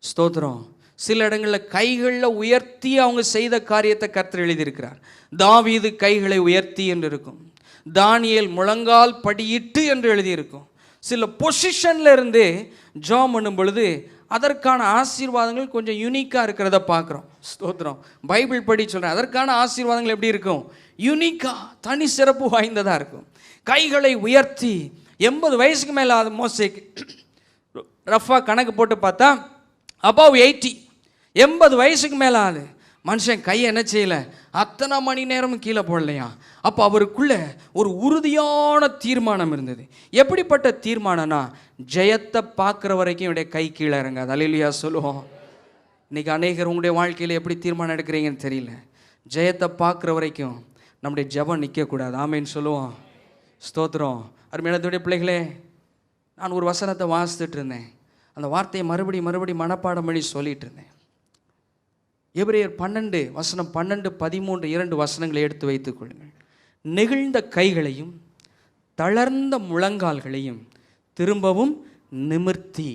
ஸ்தோத்திரம். சில இடங்களில் கைகளில் உயர்த்தி அவங்க செய்த காரியத்தை கர்த்தர் எழுதியிருக்கிறார். தாவீது கைகளை உயர்த்தி என்று இருக்கும், தானியேல் முழங்கால் படியிட்டு என்று எழுதியிருக்கும். சில பொசிஷனில் இருந்து ஜெபம் பண்ணும் பொழுது அதற்கான ஆசீர்வாதங்கள் கொஞ்சம் யூனிக்காக இருக்கிறத பார்க்குறோம். ஸ்தோத்திரம். பைபிள் படி சொல்கிறேன், அதற்கான ஆசீர்வாதங்கள் எப்படி இருக்கும்? யூனிக்காக, தனி சிறப்பு வாய்ந்ததாக இருக்கும். கைகளை உயர்த்தி 80 வயசுக்கு மேலே அது மோசேக்கு ரஃபா கணக்கு போட்டு பார்த்தா அபவ் 80, 80 வயசுக்கு மேலே ஆகுது. மனுஷன் கையை என்ன செய்யலை, அத்தனை மணி நேரமும் கீழே போடலையா. அப்போ அவருக்குள்ள ஒரு உறுதியான தீர்மானம் இருந்தது. எப்படிப்பட்ட தீர்மானம்னா, ஜெயத்தை பார்க்குற வரைக்கும் என்னுடைய கை கீழே இறங்காது. அல்லேலூயா சொல்லுவோம். இன்றைக்கி அநேகர் உங்களுடைய வாழ்க்கையில் எப்படி தீர்மானம் எடுக்கிறீங்கன்னு தெரியல. ஜெயத்தை பார்க்குற வரைக்கும் நம்முடைய ஜெபம் நிற்கக்கூடாது. ஆமேன்னு சொல்லுவோம். ஸ்தோத்திரம். அருமையானதுடைய பிள்ளைகளே, நான் ஒரு வசனத்தை வாசித்துட்டு இருந்தேன். அந்த வார்த்தையை மறுபடி மனப்பாடம் பண்ணி சொல்லிட்டு இருந்தேன். எபிரேயர் 12 வசனம் 12, 13 2 வசனங்களை எடுத்து வைத்துக் கொள்ளுங்கள். நெகிழ்ந்த கைகளையும் தளர்ந்த முழங்கால்களையும் திரும்பவும் நிமிர்த்தி,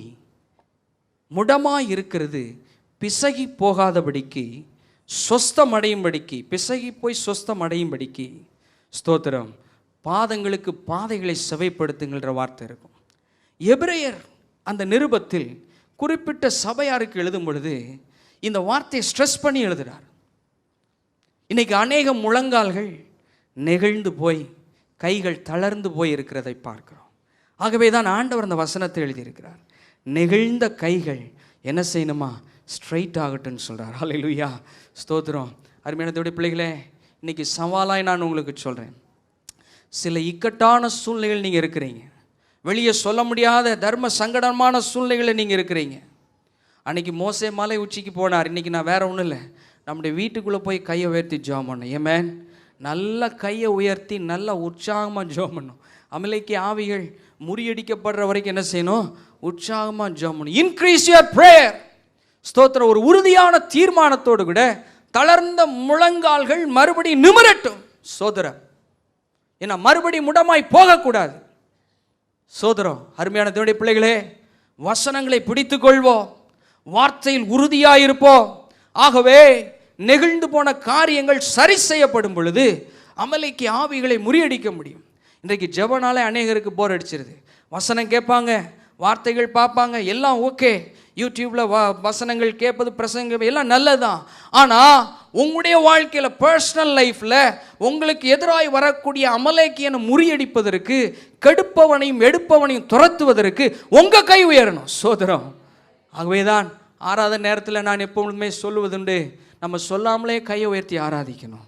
முடமாய் இருக்கிறது பிசகி போகாதபடிக்கு சொஸ்தம் அடையும்படிக்கு, பிசகி போய் சொஸ்தம் அடையும்படிக்கு, ஸ்தோத்திரம், பாதங்களுக்கு பாதைகளை செவைப்படுத்துங்கிற வார்த்தை இருக்கும். எபிரேயர் அந்த நிருபத்தில் குறிப்பிட்ட சபையாருக்கு எழுதும் பொழுது இந்த வார்த்தையை ஸ்ட்ரெஸ் பண்ணி எழுதுகிறார். இன்னைக்கு அநேக முழங்கால்கள் நெகிழ்ந்து போய் கைகள் தளர்ந்து போய் இருக்கிறதை பார்க்கிறோம். ஆகவே தான் ஆண்டவர் அந்த வசனத்தை எழுதியிருக்கிறார். நெகிழ்ந்த கைகள் என்ன செய்யணுமா, ஸ்ட்ரைட் ஆகட்டும்னு சொல்கிறார். ஹல்லேலூயா, ஸ்தோத்திரம். அருமையானதோடைய பிள்ளைகளே, இன்னைக்கு சவாலாய் நான் உங்களுக்கு சொல்கிறேன், சில இக்கட்டான சூழ்நிலைகள் நீங்கள் இருக்கிறீங்க, வெளியே சொல்ல முடியாத தர்ம சங்கடமான சூழ்நிலைகளில் நீங்கள் இருக்கிறீங்க. அன்றைக்கி மோசே மலை உச்சிக்கு போனார். இன்றைக்கி நான் வேறு ஒன்றும் இல்லை, நம்முடைய வீட்டுக்குள்ளே போய் கையை உயர்த்தி ஜெபம் பண்ணேன். ஏமேன், நல்ல கையை உயர்த்தி நல்ல உற்சாகமாக ஜெபம் பண்ணணும். அமலேக்கி ஆவிகள் முறியடிக்கப்படுற வரைக்கும் என்ன செய்யணும், உற்சாகமாக ஜெபம் பண்ணணும். Increase your prayer. ஸ்தோத்திரம். ஒரு உறுதியான தீர்மானத்தோடு கூட தளர்ந்த முழங்கால்கள் மறுபடி நிமிரட்டும். சோதரம், ஏன்னா மறுபடி முடமாய் போகக்கூடாது. சோதரம். அருமையான தேவனுடைய பிள்ளைகளே, வசனங்களை பிடித்துக் கொள்வோம், வார்த்தையில் உறுதியாயிருப்போம். ஆகவே நெகிழ்ந்து போன காரியங்கள் சரி செய்யப்படும் பொழுது அமலேக்கி ஆவிகளை முறியடிக்க முடியும். இன்றைக்கு ஜெபனாலே அநேகருக்கு போர் அடிச்சிருது. வசனம் கேட்பாங்க, வார்த்தைகள் பார்ப்பாங்க, எல்லாம் ஓகே. யூடியூப்ல வசனங்கள் கேட்பது, பிரசங்கம் எல்லாம் நல்லதுதான். ஆனால் உங்களுடைய வாழ்க்கையில் பர்சனல் லைஃப்பில் உங்களுக்கு எதிராய் வரக்கூடிய அமலேக்கியனை முறியடிப்பதற்கு, கெடுப்பவனையும் எடுப்பவனையும் துரத்துவதற்கு உங்கள் கை உயரணும். சோதரம். ஆகவே தான் ஆராதனை நேரத்தில் நான் எப்பொழுதுமே சொல்லுவதுண்டு, நம்ம சொல்லாமலே கையை உயர்த்தி ஆராதிக்கணும்.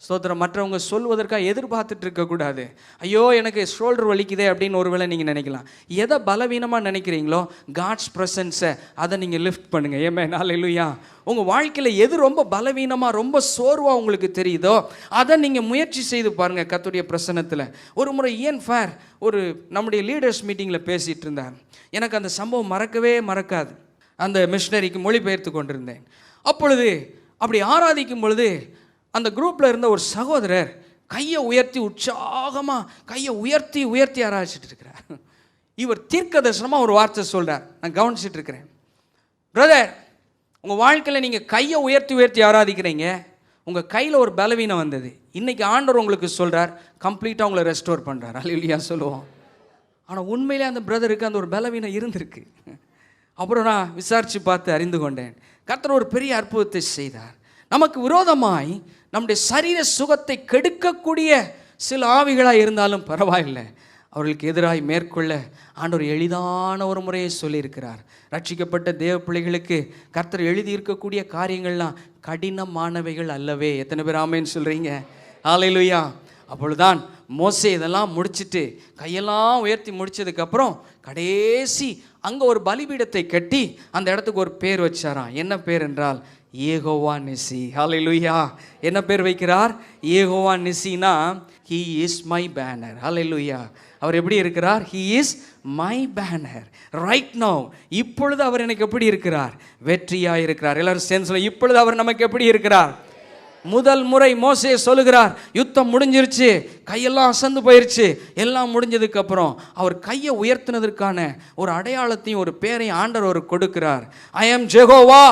ஸ்தோத்திரம். மற்றவங்க சொல்வதற்காக எதிர்பார்த்துட்டு இருக்கக்கூடாது. ஐயோ எனக்கு ஷோல்டர் வலிக்குதே அப்படின்னு ஒருவேளை நீங்கள் நினைக்கலாம். எதை பலவீனமாக நினைக்கிறீங்களோ காட்ஸ் ப்ரெசன்ஸை அதை நீங்கள் லிஃப்ட் பண்ணுங்கள். ஏமேன், ஹல்லேலூயா. உங்கள் வாழ்க்கையில் எது ரொம்ப பலவீனமாக, ரொம்ப சோர்வாக உங்களுக்கு தெரியுதோ அதை நீங்கள் முயற்சி செய்து பாருங்கள். கர்த்தருடைய பிரசன்னத்தில் ஒரு முறை ஃபேர் ஒரு நம்முடைய லீடர்ஸ் மீட்டிங்கில் பேசிகிட்டு இருந்தார். எனக்கு அந்த சம்பவம் மறக்கவே மறக்காது. அந்த மிஷனரிக்கு மொழிபெயர்த்து கொண்டிருந்தேன். அப்பொழுது அப்படி ஆராதிக்கும் பொழுது அந்த குரூப்பில் இருந்த ஒரு சகோதரர் கையை உயர்த்தி உற்சாகமாக கையை உயர்த்தி உயர்த்தி ஆராய்ச்சிட்டு இருக்கிறார். இவர் தீர்க்க தரிசனமாக ஒரு வார்த்தை சொல்கிறார். நான் கவனிச்சிட்டு இருக்கிறேன். பிரதர், உங்கள் வாழ்க்கையில் நீங்கள் கையை உயர்த்தி உயர்த்தி ஆராதிக்கிறீங்க, உங்கள் கையில் ஒரு பலவீனம் வந்தது. இன்றைக்கி ஆண்டவர் உங்களுக்கு சொல்கிறார், கம்ப்ளீட்டாக உங்களை ரெஸ்டோர் பண்ணுறார். அல்லேலூயா சொல்லுவோம். ஆனால் உண்மையிலே அந்த பிரதருக்கு அந்த ஒரு பலவீனம் இருந்திருக்கு. அப்புறம் நான் விசாரித்து பார்த்து அறிந்து கொண்டேன், கர்த்தர் ஒரு பெரிய அற்புதத்தை செய்தார். நமக்கு விரோதமாய் நம்முடைய சரீர சுகத்தை கெடுக்கக்கூடிய சில ஆவிகளாக இருந்தாலும் பரவாயில்லை, அவர்களுக்கு எதிராய் மேற்கொள்ள ஆண்டவர் எளிதான ஒரு முறையை சொல்லியிருக்கிறார். ரட்சிக்கப்பட்ட தேவ பிள்ளைகளுக்கு கர்த்தர் எழுதியிருக்கக்கூடிய காரியங்கள்லாம் கடினமானவைகள் அல்லவே. எத்தனை பேர் ஆமேன்னு சொல்கிறீங்க? ஹல்லேலூயா. அப்பொழுதுதான் மோசே இதெல்லாம் முடிச்சுட்டு கையெல்லாம் உயர்த்தி முடிச்சதுக்கப்புறம் கடைசி அங்கே ஒரு பலிபீடத்தை கட்டி அந்த இடத்துக்கு ஒரு பேர் வச்சாராம். என்ன பேர் என்றால் யெகோவா நிசி. ஹல்லேலூயா. என்ன பேர் வைக்கிறார்? Jehovah நிசினா he is my banner. ஹல்லேலூயா. அவர் எப்படி இருக்கிறார்? he is my banner right now. இப்பொழுது அவர் எனக்கு எப்படி இருக்கிறார்? வெற்றியாக இருக்கிறார். எல்லாரும் சேர்ந்து சொல்லுங்க, இப்பொழுது அவர் நமக்கு எப்படி இருக்கிறார்? முதல் முறை மோசே சொல்லுகிறார், யுத்தம் முடிஞ்சிருச்சு, கையெல்லாம் அசந்து போயிருச்சு, எல்லாம் முடிஞ்சதுக்கு அப்புறம் அவர் கையை உயர்த்தினதற்கான ஒரு அடையாளத்தையும் ஒரு பேரையும் ஆண்டவர் கொடுக்கிறார். ஐ ஆம் Jehovah,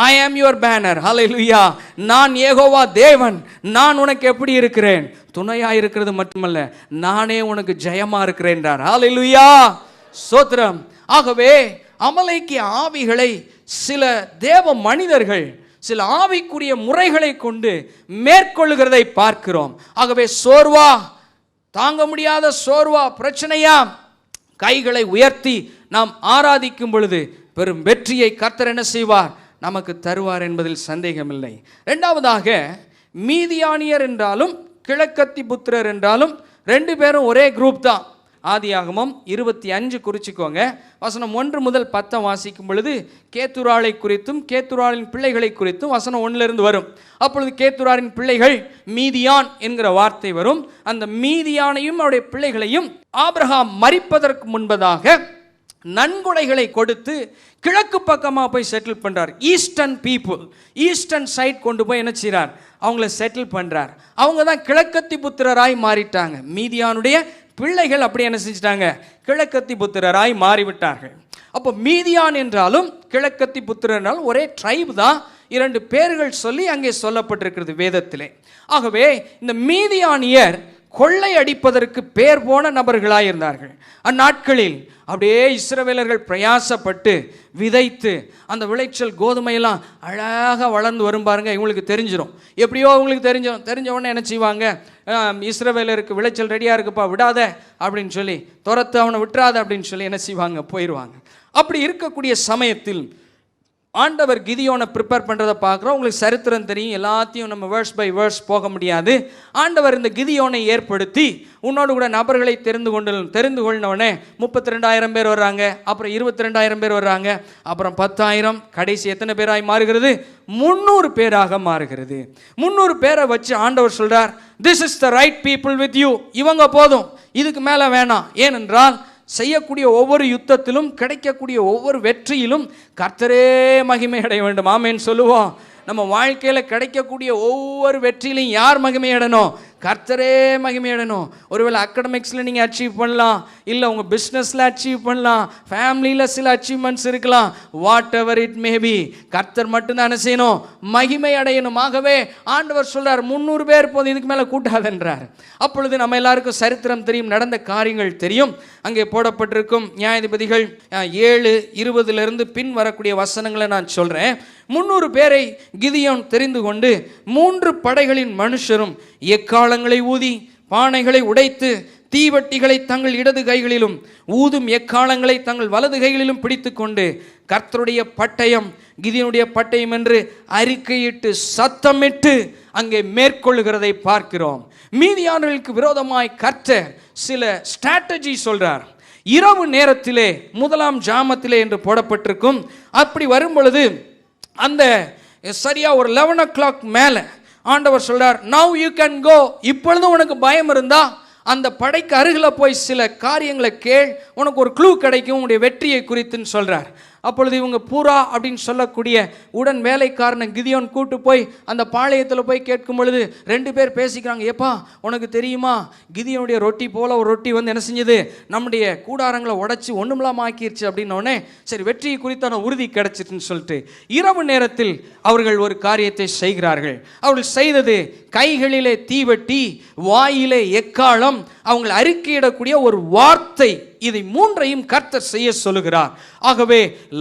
I am your banner. ஹல்லேலூயா. நான் யெகோவா தேவன், நான் உனக்கு எப்படி இருக்கிறேன்? துணையா இருக்கிறது மட்டுமல்ல, நானே உனக்கு ஜெயமா இருக்கிறேன் என்றார். ஹல்லேலூயா. ஸ்தோத்திரம். ஆகவே அமலேக்கிய ஆவிகளை சில தேவ மனிதர்கள் சில ஆவிக்குரிய முறைகளை கொண்டு மேற்கொள்ளுகிறதை பார்க்கிறோம். ஆகவே சோர்வா, தாங்க முடியாத சோர்வா, பிரச்சனையா, கைகளை உயர்த்தி நாம் ஆராதிக்கும் பொழுது பெரும் வெற்றியை கர்த்தர் என்ன செய்வார்? நமக்கு தருவார் என்பதில் சந்தேகமில்லை. இரண்டாவதாக, மீதியானியர் என்றாலும் கிழக்கத்தி புத்திரர் என்றாலும் ரெண்டு பேரும் ஒரே குரூப் தான். ஆதியாகமம் 25 குறிச்சிக்கோங்க. வசனம் 1 முதல் 10 வாசிக்கும் பொழுது கேத்துராளை குறித்தும் கேத்துராளின் பிள்ளைகளை குறித்தும் வசனம் 1 வரும். அப்பொழுது கேத்துராரின் பிள்ளைகள் மீதியான் என்கிற வார்த்தை வரும். அந்த மீதியானையும் அவருடைய பிள்ளைகளையும் ஆபிரகாம் மரிப்பதற்கு முன்பதாக நன்கொடைகளை கொடுத்து கிழக்கு பக்கமாக போய் செட்டில் பண்ணுறார். ஈஸ்டர்ன் பீப்புள், ஈஸ்டர்ன் சைட் கொண்டு போய் என்ன செய்கிறார்? அவங்கள செட்டில் பண்ணுறார். அவங்க தான் கிழக்கத்தி புத்திரராய் மாறிட்டாங்க. மீதியானுடைய பிள்ளைகள் அப்படி என்ன செஞ்சிட்டாங்க? கிழக்கத்தி புத்திரராய் மாறிவிட்டார்கள். அப்போ மீதியான் என்றாலும் கிழக்கத்தி புத்திரர் என்றாலும் ஒரே ட்ரைப் தான். 2 பேர்கள் சொல்லி அங்கே சொல்லப்பட்டிருக்கிறது வேதத்திலே. ஆகவே இந்த மீதியானியர் கொள்ளை அடிப்பதற்கு பேர் போன நபர்களாக இருந்தார்கள். அந்நாட்களில் அப்படியே இஸ்ரவேலர்கள் பிரயாசப்பட்டு விதைத்து அந்த விளைச்சல் கோதுமையெல்லாம் அழகாக வளர்ந்து வரும் பாருங்க. இவங்களுக்கு தெரிஞ்சிடும், எப்படியோ அவங்களுக்கு தெரிஞ்ச உடனே என்ன செய்வாங்க? இஸ்ரவேலருக்கு விளைச்சல் ரெடியாக இருக்குப்பா, விடாத அப்படின்னு சொல்லி, துரத்து, அவனை விட்டுறாத அப்படின்னு சொல்லி என்ன செய்வாங்க? போயிடுவாங்க. அப்படி இருக்கக்கூடிய சமயத்தில் ஆண்டவர் கிதியோனை ப்ரிப்பேர் பண்ணுறதை பார்க்குறோம். உங்களுக்கு சரித்திரம் தெரியும், எல்லாத்தையும் நம்ம வேர்ஸ் பை வேர்ஸ் போக முடியாது. ஆண்டவர் இந்த கிதியோனை ஏற்படுத்தி உன்னோடு கூட நபர்களை தெரிந்து கொண்டவனே 32,000 பேர் வர்றாங்க, அப்புறம் 22,000 பேர் வர்றாங்க, அப்புறம் 10,000, கடைசி எத்தனை பேராய் மாறுகிறது? 300 பேராக மாறுகிறது. 300 பேரை வச்சு ஆண்டவர் சொல்கிறார், this is the right people with you. இவங்க போதும், இதுக்கு மேலே வேணாம். ஏனென்றால் செய்யக்கூடிய ஒவ்வொரு யுத்தத்திலும் கிடைக்கக்கூடிய ஒவ்வொரு வெற்றியிலும் கர்த்தரே மகிமை அடைய வேண்டும். ஆமென் சொல்லுவோம். நம்ம வாழ்க்கையில் கிடைக்கக்கூடிய ஒவ்வொரு வெற்றியிலும் யார் மகிமை அடையணும்? கர்த்தரே மகிமை அடையணும். ஒருவேளை அகடமிக்ஸில் நீங்கள் அச்சீவ் பண்ணலாம், இல்லை உங்கள் பிஸ்னஸில் அச்சீவ் பண்ணலாம், ஃபேமிலியில் சில அச்சீவ்மெண்ட்ஸ் இருக்கலாம். வாட் எவர் இட் மேபி, கர்த்தர் மட்டும்தான் என்ன செய்யணும்? மகிமை அடையணும். ஆகவே ஆண்டவர் சொல்கிறார், 300 பேர் போதும், இதுக்கு மேலே கூட்டாதென்றார். அப்பொழுது நம்ம எல்லாருக்கும் சரித்திரம் தெரியும், நடந்த காரியங்கள் தெரியும். அங்கே போடப்பட்டிருக்கும் நியாயாதிபதிகள் 7:20 பின் வரக்கூடிய வசனங்களை நான் சொல்கிறேன். 300 பேரை கிதியோன் தெரிந்து கொண்டு 3 படைகளின் மனுஷரும் எக்காளங்களை ஊதி பானைகளை உடைத்து தீவட்டிகளை தங்கள் இடது கைகளிலும் ஊதும் எக்காளங்களை தங்கள் வலது கைகளிலும் பிடித்து கொண்டு கர்த்தருடைய பட்டயம் கிதியோனுடைய பட்டயம் என்று அறிக்கையிட்டு சத்தமிட்டு அங்கே மேற்கொள்ளுகிறதை பார்க்கிறோம். மீதியானவர்களுக்கு விரோதமாய் கர்த்தர் சில ஸ்ட்ராட்டஜி சொல்றார். இரவு நேரத்திலே 1ஆம் ஜாமத்திலே என்று போடப்பட்டிருக்கும். அப்படி வரும் பொழுது அந்த சரியா ஒரு 11 o'clock மேலே ஆண்டவர் சொல்றார், நவ் யூ கேன் கோ. இப்பொழுதும் உனக்கு பயம் இருந்தா அந்த படைக்கு அருகில் போய் சில காரியங்களை கேள், உனக்கு ஒரு க்ளூ கிடைக்கும் உன்னுடைய வெற்றியை குறித்துன்னு சொல்றார். அப்பொழுது இவங்க பூரா அப்படின்னு சொல்லக்கூடிய உடன் வேலைக்காரனை கிதியோன் கூட்டு போய் அந்த பாளையத்தில் போய் கேட்கும் பொழுது 2 பேர் பேசிக்கிறாங்க. ஏப்பா உனக்கு தெரியுமா, கிதியோனுடைய ரொட்டி போல ஒரு ரொட்டி வந்து என்ன செஞ்சது, நம்முடைய கூடாரங்களை உடைச்சி ஒன்றுமில்லாம ஆக்கிருச்சு அப்படின்னோடனே சரி வெற்றியை குறித்தான உறுதி கிடைச்சிட்டுன்னு சொல்லிட்டு இரவு நேரத்தில் அவர்கள் ஒரு காரியத்தை செய்கிறார்கள். அவர்கள் செய்தது கைகளிலே தீவட்டி, வாயிலே எக்காளம், அவங்களை அறிக்கையிடக்கூடிய ஒரு வார்த்தை. இதை 3ஐயும் கர்த்தர் செய்ய சொல்லுகிறார். ஆகவே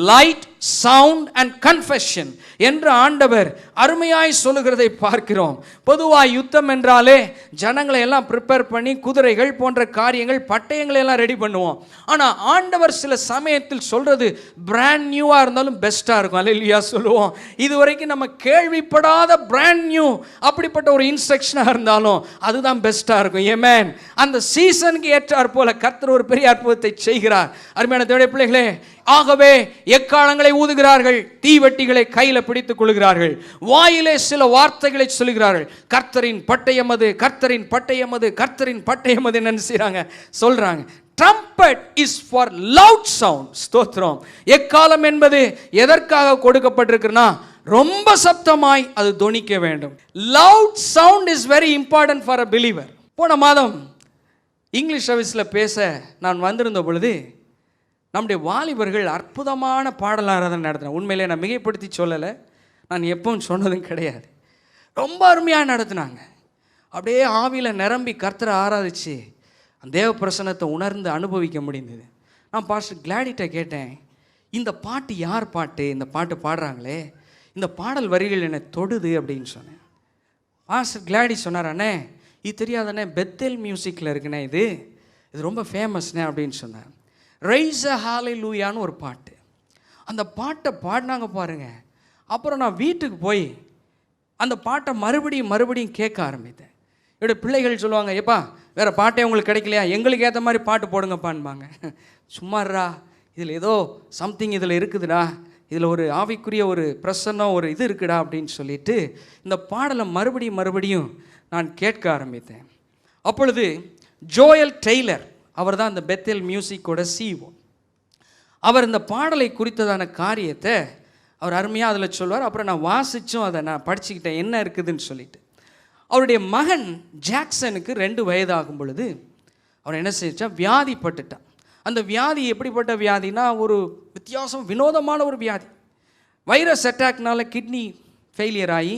லைட், சவுண்ட் அண்ட் கன்ஃபெஷன் என்று ஆண்டவர் அருமையாய் சொல்லுகிறதை பார்க்கிறோம். பொதுவாக யுத்தம் என்றாலே ஜனங்களை எல்லாம் ப்ரிப்பேர் பண்ணி குதிரைகள் போன்ற காரியங்கள் பட்டயங்களை எல்லாம் ரெடி பண்ணுவோம். ஆனால் ஆண்டவர் சில சமயத்தில் சொல்றது பிராண்ட் நியூவாக இருந்தாலும் பெஸ்ட்டாக இருக்கும். அல்லேலூயா சொல்லுவோம். இதுவரைக்கும் நம்ம கேள்விப்படாத பிராண்ட் நியூ அப்படிப்பட்ட ஒரு இன்ஸ்ட்ரக்ஷனாக இருந்தாலும் அதுதான் பெஸ்ட்டாக இருக்கும். ஆமென். அந்த சீசனுக்கு ஏற்றாற் போல கர்த்தர் ஒரு பெரிய அற்புதத்தை செய்கிறார். அருமையான தேவனுடைய பிள்ளைகளே, ஆகவே எக்காலங்களை ஊதுகிறார்கள், தீவெட்டிகளை கையில பிடித்துக் கொள்கிறார்கள், வாயிலே சில வார்த்தைகளை சொல்கிறார்கள். கர்த்தரின் பட்டயம் அது, கர்த்தரின் பட்டயம் அது, கர்த்தரின் பட்டயம் அது என்ன செய்றாங்க சொல்றாங்க. trumpet is for loud sound. ஸ்தோத்திரம். எக்காலம் என்பது எதற்காக கொடுக்கப்பட்டிருக்குன்னா ரொம்ப சப்தமாய் அது தொனிக்க வேண்டும். loud sound is very important for a believer. போன மாதம் இங்கிலீஷ் சர்வீஸில் பேச நான் வந்திருந்த பொழுது நம்முடைய வாலிபர்கள் அற்புதமான பாடல் ஆராதனை நடத்தினேன். உண்மையிலே நான் மிகைப்படுத்தி சொல்லலை, நான் எப்பவும் சொன்னதும் கிடையாது. ரொம்ப அருமையாக நடத்தினாங்க. அப்படியே ஆவியில் நிரம்பி கர்த்தரை ஆராதிச்சு அந்த தேவ பிரசன்னத்தை உணர்ந்து அனுபவிக்க முடிந்தது. நான் பாஸ்டர் கிளாடிட்ட கேட்டேன், இந்த பாட்டு யார் பாட்டு? இந்த பாட்டு பாடுறாங்களே, இந்த பாடல் வரிகள் என்னை தொடுது அப்படின்னு சொன்னேன். பாஸ்டர் கிளாடி சொன்னார், அண்ணே இது தெரியாதண்ணே, பெத்தேல் மியூசிக்கில் இருக்குண்ணே, இது ரொம்ப ஃபேமஸ்ண்ணே அப்படின்னு சொன்னார். ரைஸ் அ ஹalleluyaன்னு ஒரு பாட்டு. அந்த பாட்டை பாடினாங்க பாருங்க. அப்புறம் நான் வீட்டுக்கு போய் அந்த பாட்டை மறுபடியும் கேட்க ஆரம்பித்தேன். என்னுடைய பிள்ளைகள் சொல்லுவாங்க, ஏப்பா வேறு பாட்டே உங்களுக்கு கிடைக்கலையா, எங்களுக்கு ஏற்ற மாதிரி பாட்டு போடுங்கப்பான்பாங்க. சும்மாறா, இதில் ஏதோ சம்திங் இதில் இருக்குதுடா, இதில் ஒரு ஆவிக்குரிய ஒரு பிரசன்னம் ஒரு இது இருக்குடா அப்படின்னு சொல்லிட்டு இந்த பாடலை மறுபடியும் நான் கேட்க ஆரம்பித்தேன். அப்பொழுது ஜோயல் டெய்லர், அவர் தான் இந்த பெத்தேல் மியூசிக்கோட CEO. அவர் இந்த பாடலை குறித்ததான காரியத்தை அவர் அருமையாக அதில் சொல்வார். அப்புறம் நான் வாசித்தும் அதை நான் படிச்சுக்கிட்டேன் என்ன இருக்குதுன்னு சொல்லிட்டு. அவருடைய மகன் ஜாக்சனுக்கு 2 வயதாகும் பொழுது அவர் என்ன செஞ்சா, வியாதிப்பட்டுட்டான். அந்த வியாதி எப்படிப்பட்ட வியாதினா ஒரு வினோதமான ஒரு வியாதி. வைரஸ் அட்டாக்னால கிட்னி ஃபெயிலியர் ஆகி,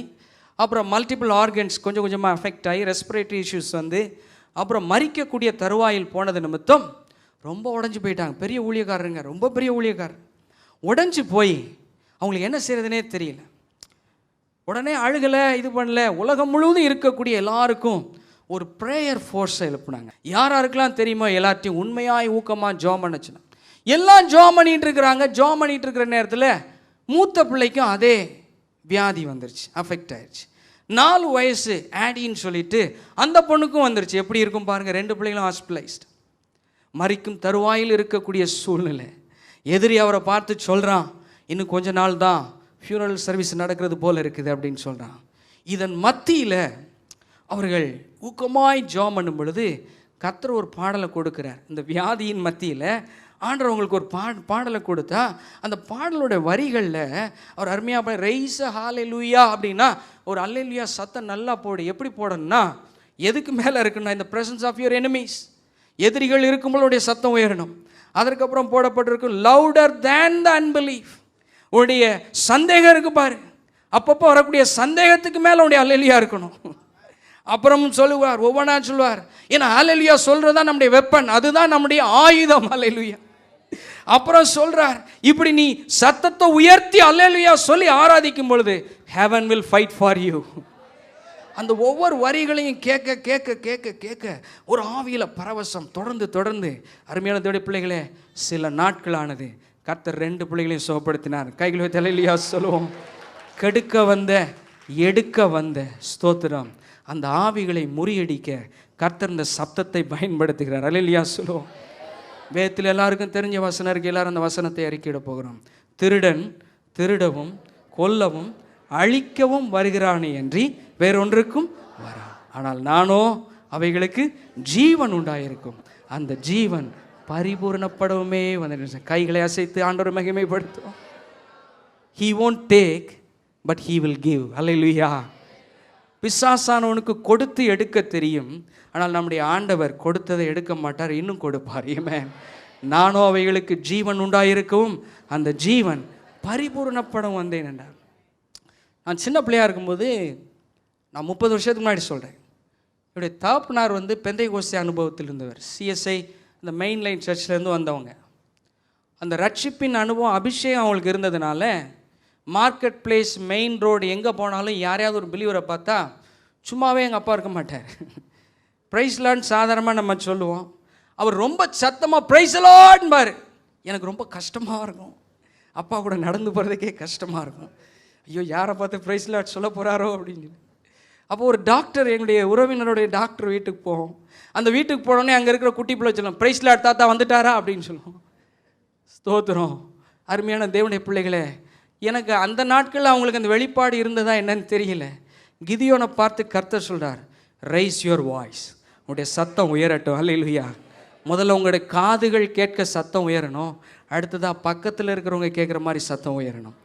அப்புறம் மல்டிபிள் ஆர்கன்ஸ் கொஞ்சமாக அஃபெக்ட் ஆகி, ரெஸ்பிரேட்டரி இஷ்யூஸ் வந்து, அப்புறம் மரிக்கக்கூடிய தருவாயில் போனது நிமித்தம் ரொம்ப உடஞ்சி போயிட்டாங்க. பெரிய ஊழியக்காரருங்க, ரொம்ப பெரிய ஊழியக்காரர். உடஞ்சி போய் அவங்களுக்கு என்ன செய்கிறதுனே தெரியல. உடனே அழுகலை, இது பண்ணல. உலகம் முழுவதும் இருக்கக்கூடிய எல்லாருக்கும் ஒரு ப்ரேயர் ஃபோர்ஸை எழுப்புனாங்க. யாருக்கெல்லாம் தெரியுமோ எல்லாத்தையும் உண்மையாய் ஊக்கமாக ஜோம் பண்ணச்சுன்னா எல்லாம் ஜோம் பண்ணிகிட்டு இருக்கிறாங்க. ஜோம் பண்ணிகிட்டு இருக்கிற நேரத்தில் மூத்த பிள்ளைக்கும் அதே வியாதி வந்துருச்சு, அஃபெக்ட் ஆயிடுச்சு. 4 வயசு ஆடின்னு சொல்லிட்டு அந்த பொண்ணுக்கும் வந்துருச்சு. எப்படி இருக்கும் பாருங்கள், 2 பிள்ளைகளும் ஹாஸ்பிட்டலைஸ்டு, மரிக்கும் தருவாயில் இருக்கக்கூடிய சூழ்நிலை. எதிரி அவரை பார்த்து சொல்கிறான், இன்னும் கொஞ்ச நாள் தான் ஃபியூனரல் சர்வீஸ் நடக்கிறது போல் இருக்குது அப்படின்னு சொல்கிறான். இதன் மத்தியில் அவர்கள் ஊக்கமாய் ஜெபம் பண்ணும் பொழுது கர்த்தர் ஒரு பாடலை கொடுக்குறார். இந்த வியாதியின் மத்தியில் ஆண்டவர் அவங்களுக்கு ஒரு பாடலை கொடுத்தா, அந்த பாடலோட வரிகளில் அவர் அருமையாக ரைஸ் அ ஹalleluya அப்படின்னா ஒரு அல்லேலூயா சத்தம் நல்லா போடு. எப்படி போடணும்னா எதுக்கு மேலே இருக்குன்னா, இந்த பிரசன்ஸ் ஆஃப் யுவர் எனிமீஸ், எதிரிகள் இருக்கும்போது சத்தம் உயரணும். அதற்கப்புறம் போடப்பட்டிருக்கும் லவுடர் தேன் த அன்பிலீஃப். உடைய சந்தேகம் இருக்கு பாரு, அப்பப்போ வரக்கூடிய சந்தேகத்துக்கு மேலே உடைய அல்லேலூயா இருக்கணும். அப்புறம் சொல்லுவார், ஒவ்வொன்றா சொல்லுவார், ஏன்னா அல்லேலூயா சொல்றது தான் நம்முடைய வெப்பன், அதுதான் நம்முடைய ஆயுதம் அல்லேலூயா. அப்புறம் சொல்றார், இப்படி நீ சத்தத்தை உயர்த்தி அல்லேலூயா சொல்லி ஆராதிக்கும் பொழுது heaven will fight for you. அந்த ஒவ்வொரு வரிகளையும் கேட்க கேட்க கேட்க கேட்க ஒரு ஆவியில் பரவசம் தொடர்ந்து அருமையான தேவனுடைய பிள்ளைகளே, சில நாட்களானது கர்த்தர் 2 பிள்ளைகளையும் சுகப்படுத்தினார். கைகளை வைத்து அல்லேலூயா சொல்லுவோம். கெடுக்க வந்த எடுக்க வந்த ஸ்தோத்திரம், அந்த ஆவிகளை முறியடிக்க கர்த்தர் இந்த சப்தத்தை பயன்படுத்துகிறார். அல்லேலூயா சொல்லுவோம். வேதத்தில் எல்லாருக்கும் தெரிஞ்ச வசனம் இருக்கு, எல்லாரும் அந்த வசனத்தை அறிக்கையிட போகிறோம். திருடன் திருடவும் கொல்லவும் அழிக்கவும் வருகிறானே அன்றி வேறொன்றுக்கும் வரா, ஆனால் நானோ அவைகளுக்கு ஜீவன் உண்டாயிருக்கும், அந்த ஜீவன் பரிபூர்ணப்படவுமே வந்து. கைகளை அசைத்து ஆண்டவர் மகிமைப்படுத்தும். He won't take but he will give. அல்லேலூயா. பிசாசானவனுக்கு கொடுத்து எடுக்க தெரியும், ஆனால் நம்முடைய ஆண்டவர் கொடுத்ததை எடுக்க மாட்டார், இன்னும் கொடுப்பார். ஆமென். நானோ அவைகளுக்கு ஜீவன் உண்டாயிருக்கவும் அந்த ஜீவன் பரிபூர்ணப்படம் வந்தேன் என்றார். நான் சின்ன பிள்ளையாக இருக்கும்போது, நான் 30 வருஷத்துக்கு முன்னாடி சொல்கிறேன், என்னுடைய தகப்பனார் பெந்தைகோஸ்தே அனுபவத்தில் இருந்தவர். CSI இந்த மெயின் லைன் சர்ச்லேருந்து வந்தவங்க. அந்த ரட்சிப்பின் அனுபவம், அபிஷேகம் அவங்களுக்கு இருந்ததுனால மார்க்கெட் பிளேஸ், மெயின் ரோடு எங்கே போனாலும் யாரையாவது ஒரு பிலீவரை பார்த்தா சும்மாவே எங்கள் அப்பா இருக்க மாட்டார். ப்ரைஸ் லார்ட்னு சாதாரணமாக நம்ம சொல்லுவோம். அவர் ரொம்ப சத்தமாக ப்ரைஸ் லார்ட்ன்பார். எனக்கு ரொம்ப கஷ்டமாக இருக்கும். அப்பா கூட நடந்து போகிறதுக்கே கஷ்டமாக இருக்கும். ஐயோ, யாரை பார்த்து ப்ரைஸ் லார்ட் சொல்ல போகிறாரோ அப்படின்னு. அப்போ ஒரு டாக்டர், எங்களுடைய உறவினருடைய டாக்டர் வீட்டுக்கு போவோம். அந்த வீட்டுக்கு போனோடனே அங்கே இருக்கிற குட்டி பிள்ளை சொல்லுவோம், ப்ரைஸ் லார்ட் தாத்தா வந்துட்டாரா அப்படின்னு சொல்லுவோம். ஸ்தோத்திரம். அருமையான தேவனுடைய பிள்ளைகளே, எனக்கு அந்த நாட்களில் அவங்களுக்கு அந்த வெளிப்பாடு இருந்ததா என்னன்னு தெரியல. கிதியோனை பார்த்து கர்த்தர் சொல்கிறார், ரைஸ் யுவர் வாய்ஸ், உங்களுடைய சத்தம் உயரட்டும். அல்லேலூயா. முதல்ல உங்களுடைய காதுகள் கேட்க சத்தம் உயரணும். அடுத்ததாக பக்கத்தில் இருக்கிறவங்க கேட்குற மாதிரி சத்தம் உயரணும்.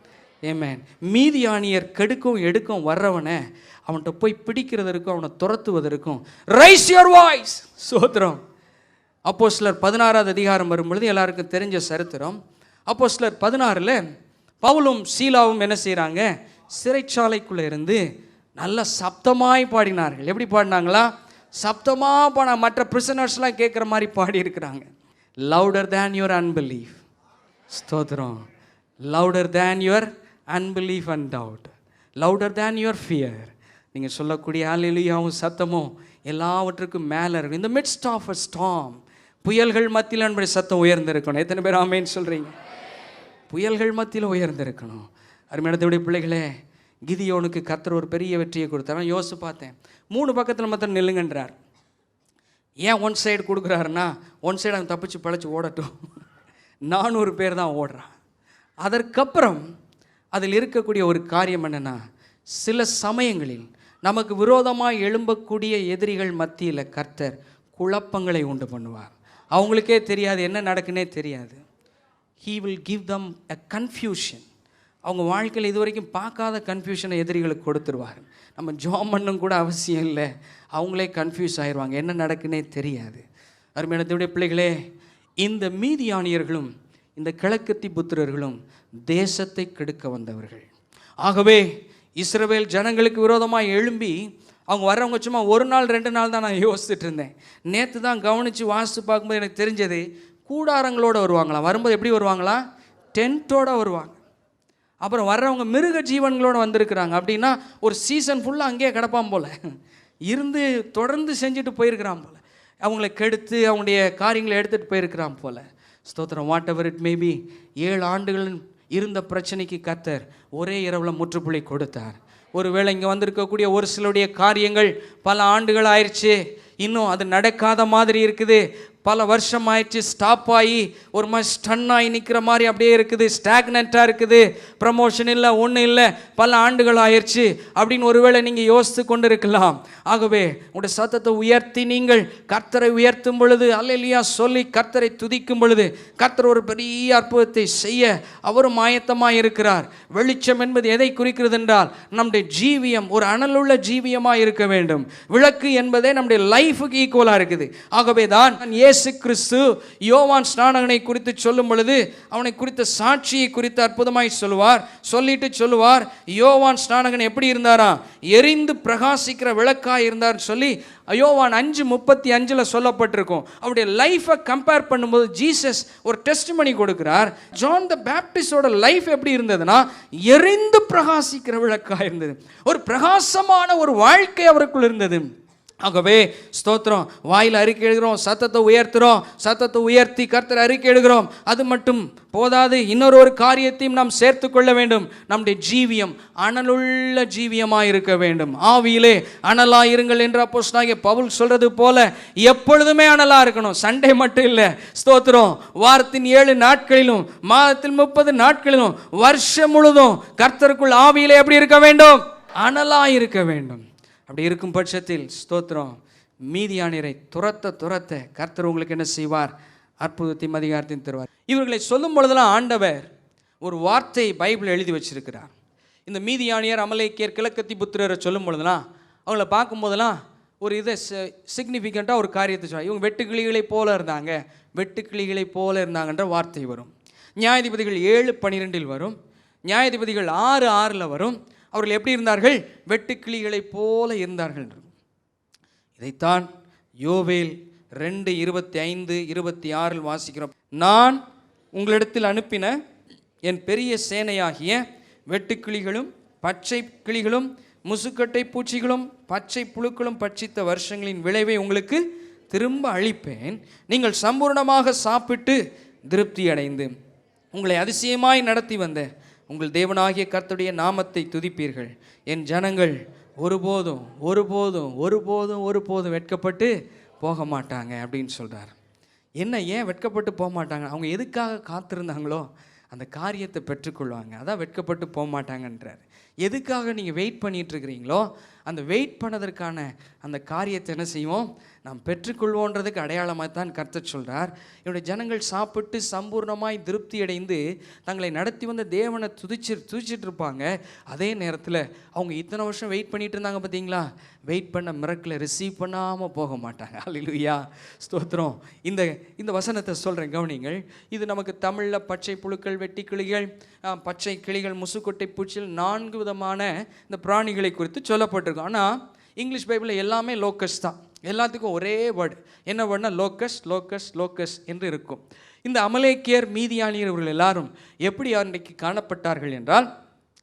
ஆமென். மீதியானியர் கெடுக்கும் எடுக்கும் வர்றவனை அவன்கிட்ட போய் பிடிக்கிறதற்கும் அவனை துரத்துவதற்கும் ரைஸ் யுவர் வாய்ஸ். சோத்திரம். அப்போஸ்தலர் 16வது அதிகாரம் வரும்பொழுது எல்லாருக்கும் தெரிஞ்ச சரித்திரம். அப்போஸ்தலர் 16ல் பவுலும் சீலாவும் என்ன செய்கிறாங்க, சிறைச்சாலைக்குள்ளே இருந்து நல்ல சப்தமாய் பாடினார்கள். எப்படி பாடினாங்களா? சப்தமாக பாட, மற்ற பிரிசனர்ஸ்லாம் கேட்குற மாதிரி பாடி இருக்கிறாங்க. Louder than your unbelief. ஸ்தோத்திரம். Louder than your unbelief and doubt, louder than your fear. நீங்கள் சொல்லக்கூடிய அல்லேலூயாவும் சத்தமும் எல்லாவற்றுக்கும் மேலே இருக்கும். இந்த மிட்ஸ்ட் ஆஃப் அ ஸ்டார்ம், புயல்கள் மத்தியில் நம்முடைய சத்தம் உயர்ந்திருக்கணும். எத்தனை பேர் ஆமேன்னு சொல்கிறீங்க? புயல்கள் மத்தியில் உயர்ந்திருக்கணும். அருமையான தேவனுடைய பிள்ளைகளே, கிதியோனுக்கு கர்த்தர் ஒரு பெரிய வெற்றியை கொடுத்தார். நான் யோசித்து பார்த்தேன், 3 பக்கத்தில் மாத்திரம் நில்லுங்கன்றார். ஏன் ஒன் சைடு கொடுக்குறாருன்னா, ஒன் சைடு அவன் தப்பிச்சு பழச்சி ஓடட்டும். 400 பேர் தான் ஓடுறான். அதற்கப்புறம் அதில் இருக்கக்கூடிய ஒரு காரியம் என்னென்னா, சில சமயங்களில் நமக்கு விரோதமாக எழும்பக்கூடிய எதிரிகள் மத்தியில் கர்த்தர் குழப்பங்களை உண்டு பண்ணுவார். அவங்களுக்கே தெரியாது, என்ன நடக்குன்னே தெரியாது. He will give them a confusion. அவங்க வாழ்க்கையில் இதுவரைக்கும் பார்க்காத கன்ஃபியூஷனை எதிரிகளுக்கு கொடுத்துருவார். நம்ம ஜாம் பண்ணும் கூட அவசியம் இல்லை, அவங்களே கன்ஃபியூஸ் ஆயிடுவாங்க, என்ன நடக்குன்னே தெரியாது. அருமையான தேவனுடைய பிள்ளைகளே, இந்த மீதியானியர்களும் இந்த கிழக்கத்தி புத்திரர்களும் தேசத்தை கெடுக்க வந்தவர்கள். ஆகவே இஸ்ரவேல் ஜனங்களுக்கு விரோதமாக எழும்பி அவங்க வர்றவங்க சும்மா 1 நாள் 2 நாள் தான் நான் யோசிச்சுட்டு இருந்தேன். நேற்று தான் கவனித்து வாசித்து பார்க்கும்போது எனக்கு தெரிஞ்சது, கூடாரங்களோடு வருவாங்களாம். வரும்போது எப்படி வருவாங்களா? டென்ட்டோடு வருவாங்க. அப்புறம் வர்றவங்க மிருக ஜீவன்களோடு வந்திருக்கிறாங்க. அப்படின்னா ஒரு சீசன் ஃபுல்லாக அங்கேயே கிடப்பான் போல், இருந்து தொடர்ந்து செஞ்சுட்டு போயிருக்கிறான் போல், அவங்கள கெடுத்து அவங்களுடைய காரியங்களை எடுத்துகிட்டு போயிருக்கிறான் போல். ஸ்தோத்திரம். வாட் எவர் இட் மேபி, 7 ஆண்டுகள் இருந்த பிரச்சனைக்கு கர்த்தர் ஒரே இரவில் முற்றுப்புள்ளி கொடுத்தார். ஒருவேளை இங்கே வந்திருக்கக்கூடிய ஒரு சிலருடைய காரியங்கள் பல ஆண்டுகள் ஆயிடுச்சு, இன்னும் அது நடக்காத மாதிரி இருக்குது, பல வருஷம் ஆயிடுச்சு, ஸ்டாப் ஆகி ஒரு மாதிரி ஸ்டன்னாகி நிற்கிற மாதிரி அப்படியே இருக்குது, ஸ்டாக்னண்ட்டாக இருக்குது, ப்ரமோஷன் இல்லை, ஒன்றும் இல்லை, பல ஆண்டுகள் ஆயிடுச்சு அப்படின்னு ஒருவேளை நீங்கள் யோசித்து கொண்டு இருக்கலாம். ஆகவே உங்களுடைய சத்தத்தை உயர்த்தி நீங்கள் கர்த்தரை உயர்த்தும் பொழுது, அல்லேலூயா சொல்லி கர்த்தரை துதிக்கும் பொழுது, கர்த்தர் ஒரு பெரிய அற்புதத்தை செய்ய அவரும் ஆயத்தமாக இருக்கிறார். வெளிச்சம் என்பது எதை குறிக்கிறது என்றால், நம்முடைய ஜீவியம் ஒரு அனலுள்ள ஜீவியமாக இருக்க வேண்டும். விளக்கு என்பதே நம்முடைய லைஃபுக்கு ஈக்குவலாக இருக்குது. ஆகவே தான் இயேசு கிறிஸ்து யோவான் ஸ்நானகனை குறித்து சொல்லும் பொழுது அவனை குறித்த சாட்சியை குறித்து அற்புதமாய் சொல்லிட்டு சொல்லுவார், யோவான் ஸ்நானகன் எப்படி இருந்தாரா? எரிந்து பிரகாசிக்கிற விளக்காய் இருந்தார் சொல்லி யோவான் 5:35 சொல்லப்பட்டிருக்கும். அவருடைய லைஃபை கம்பேர் பண்ணும்போது ஜீசஸ் ஒரு டெஸ்டிமனி கொடுக்கிறார். ஜான் த பேப்டிஸ்டோட லைஃப் எப்படி இருந்ததுன்னா, எரிந்து பிரகாசிக்கிற விளக்காய் இருந்தது. ஒரு பிரகாசமான ஒரு வாழ்க்கை அவருக்குள் இருந்தது. ஆகவே ஸ்தோத்திரம். வாயில் அறிக்கை எழுகிறோம், சத்தத்தை உயர்த்துகிறோம், சத்தத்தை உயர்த்தி கர்த்தர் அறிக்கை எழுகிறோம். அது மட்டும் போதாது, இன்னொரு காரியத்தையும் நாம் சேர்த்து கொள்ள வேண்டும். நம்முடைய ஜீவியம் அனலுள்ள ஜீவியமாக இருக்க வேண்டும். ஆவியிலே அனலாக இருங்கள் என்று அப்போஸ்தலனாகிய பவுல் சொல்றது போல எப்பொழுதுமே அனலாக இருக்கணும். சண்டே மட்டும் இல்லை, ஸ்தோத்திரம். வாரத்தின் 7 நாட்களிலும், மாதத்தில் 30 நாட்களிலும், வருஷம் முழுதும் கர்த்தருக்குள் ஆவியிலே எப்படி இருக்க வேண்டும்? அனலாக இருக்க வேண்டும். அப்படி இருக்கும் பட்சத்தில் ஸ்தோத்திரம், மீதியானியரை துரத்த கர்த்தர் உங்களுக்கு என்ன செய்வார்? அற்புதத்தையும் அதிகாரத்தையும் தருவார். இவர்களை சொல்லும் பொழுதெல்லாம் ஆண்டவர் ஒரு வார்த்தை பைபிள் எழுதி வச்சிருக்கிறார். இந்த மீதியானியர், அமலேக்கியர், கிழக்கத்தி புத்திரரை சொல்லும் பொழுதெல்லாம், அவங்கள பார்க்கும்போதெல்லாம் ஒரு இதை சிக்னிஃபிகண்ட்டாக ஒரு காரியத்தை சொல்லுவாங்க. இவங்க வெட்டுக்கிளிகளை போல இருந்தாங்க, வெட்டுக்கிளிகளை போல இருந்தாங்கன்ற வார்த்தை வரும். நியாயாதிபதிகள் 7:12 வரும். நியாயாதிபதிகள் 6:6 வரும். அவர்கள் எப்படி இருந்தார்கள்? வெட்டுக்கிளிகளைப் போல இருந்தார்கள். இதைத்தான் யோவேல் 2:25-26 வாசிக்கிறோம். நான் உங்களிடத்தில் அனுப்பின என் பெரிய சேனையாகிய வெட்டுக்கிளிகளும் பச்சை கிளிகளும் முசுக்கட்டை பூச்சிகளும் பச்சை புழுக்களும் பட்சித்த வருஷங்களின் விளைவை உங்களுக்கு திரும்ப அளிப்பேன். நீங்கள் சம்பூர்ணமாக சாப்பிட்டு திருப்தி அடைந்து உங்களை அதிசயமாய் நடத்தி வந்த உங்கள் தேவனாகிய கர்த்தருடைய நாமத்தை துதிப்பீர்கள். என் ஜனங்கள் ஒருபோதும் ஒருபோதும் ஒருபோதும் ஒருபோதும் வெட்கப்பட்டு போக மாட்டாங்க அப்படின்னு சொல்கிறார். என்ன, ஏன் வெட்கப்பட்டு போக மாட்டாங்க? அவங்க எதுக்காக காத்திருந்தாங்களோ அந்த காரியத்தை பெற்றுக்கொள்வாங்க. அதான் வெட்கப்பட்டு போக மாட்டாங்கன்றார். எதுக்காக நீங்கள் வெயிட் பண்ணிகிட்ருக்கிறீங்களோ அந்த வெயிட் பண்ணதற்கான அந்த காரியத்தை என்ன செய்வோம், நாம் பெற்றுக்கொள்வோன்றதுக்கு அடையாளமாக தான் கர்த்தர் சொல்கிறார். என்னுடைய ஜனங்கள் சாப்பிட்டு சம்பூர்ணமாய் திருப்தி அடைந்து தங்களை நடத்தி வந்த தேவனை துதிச்சிட்டு இருப்பாங்க. அதே நேரத்தில் அவங்க இத்தனை வருஷம் வெயிட் பண்ணிட்டு இருந்தாங்க பார்த்தீங்களா, வெயிட் பண்ண மிரக்கில் ரிசீவ் பண்ணாமல் போக மாட்டாங்க. அல்லேலூயா, ஸ்தோத்திரம். இந்த வசனத்தை சொல்கிறேன், கவனிங்கள். இது நமக்கு தமிழில் பச்சை புழுக்கள், வெட்டி கிளிகள், பச்சை கிளிகள், முசுக்கொட்டை பூச்சிகள், 4 விதமான இந்த பிராணிகளை குறித்து சொல்லப்பட்டிருக்கும். ஆனால் இங்கிலீஷ் பைபிளில் எல்லாமே லோக்கஸ் தான். எல்லாத்துக்கும் ஒரே வேர்டு. என்ன வேர்டுனா லோக்கஸ் லோக்கஸ் லோக்கஸ் என்று இருக்கும். இந்த அமலேக்கியர், மீதியானியர் இவர்கள் எல்லாரும் எப்படி அன்றைக்கு காணப்பட்டார்கள் என்றால்,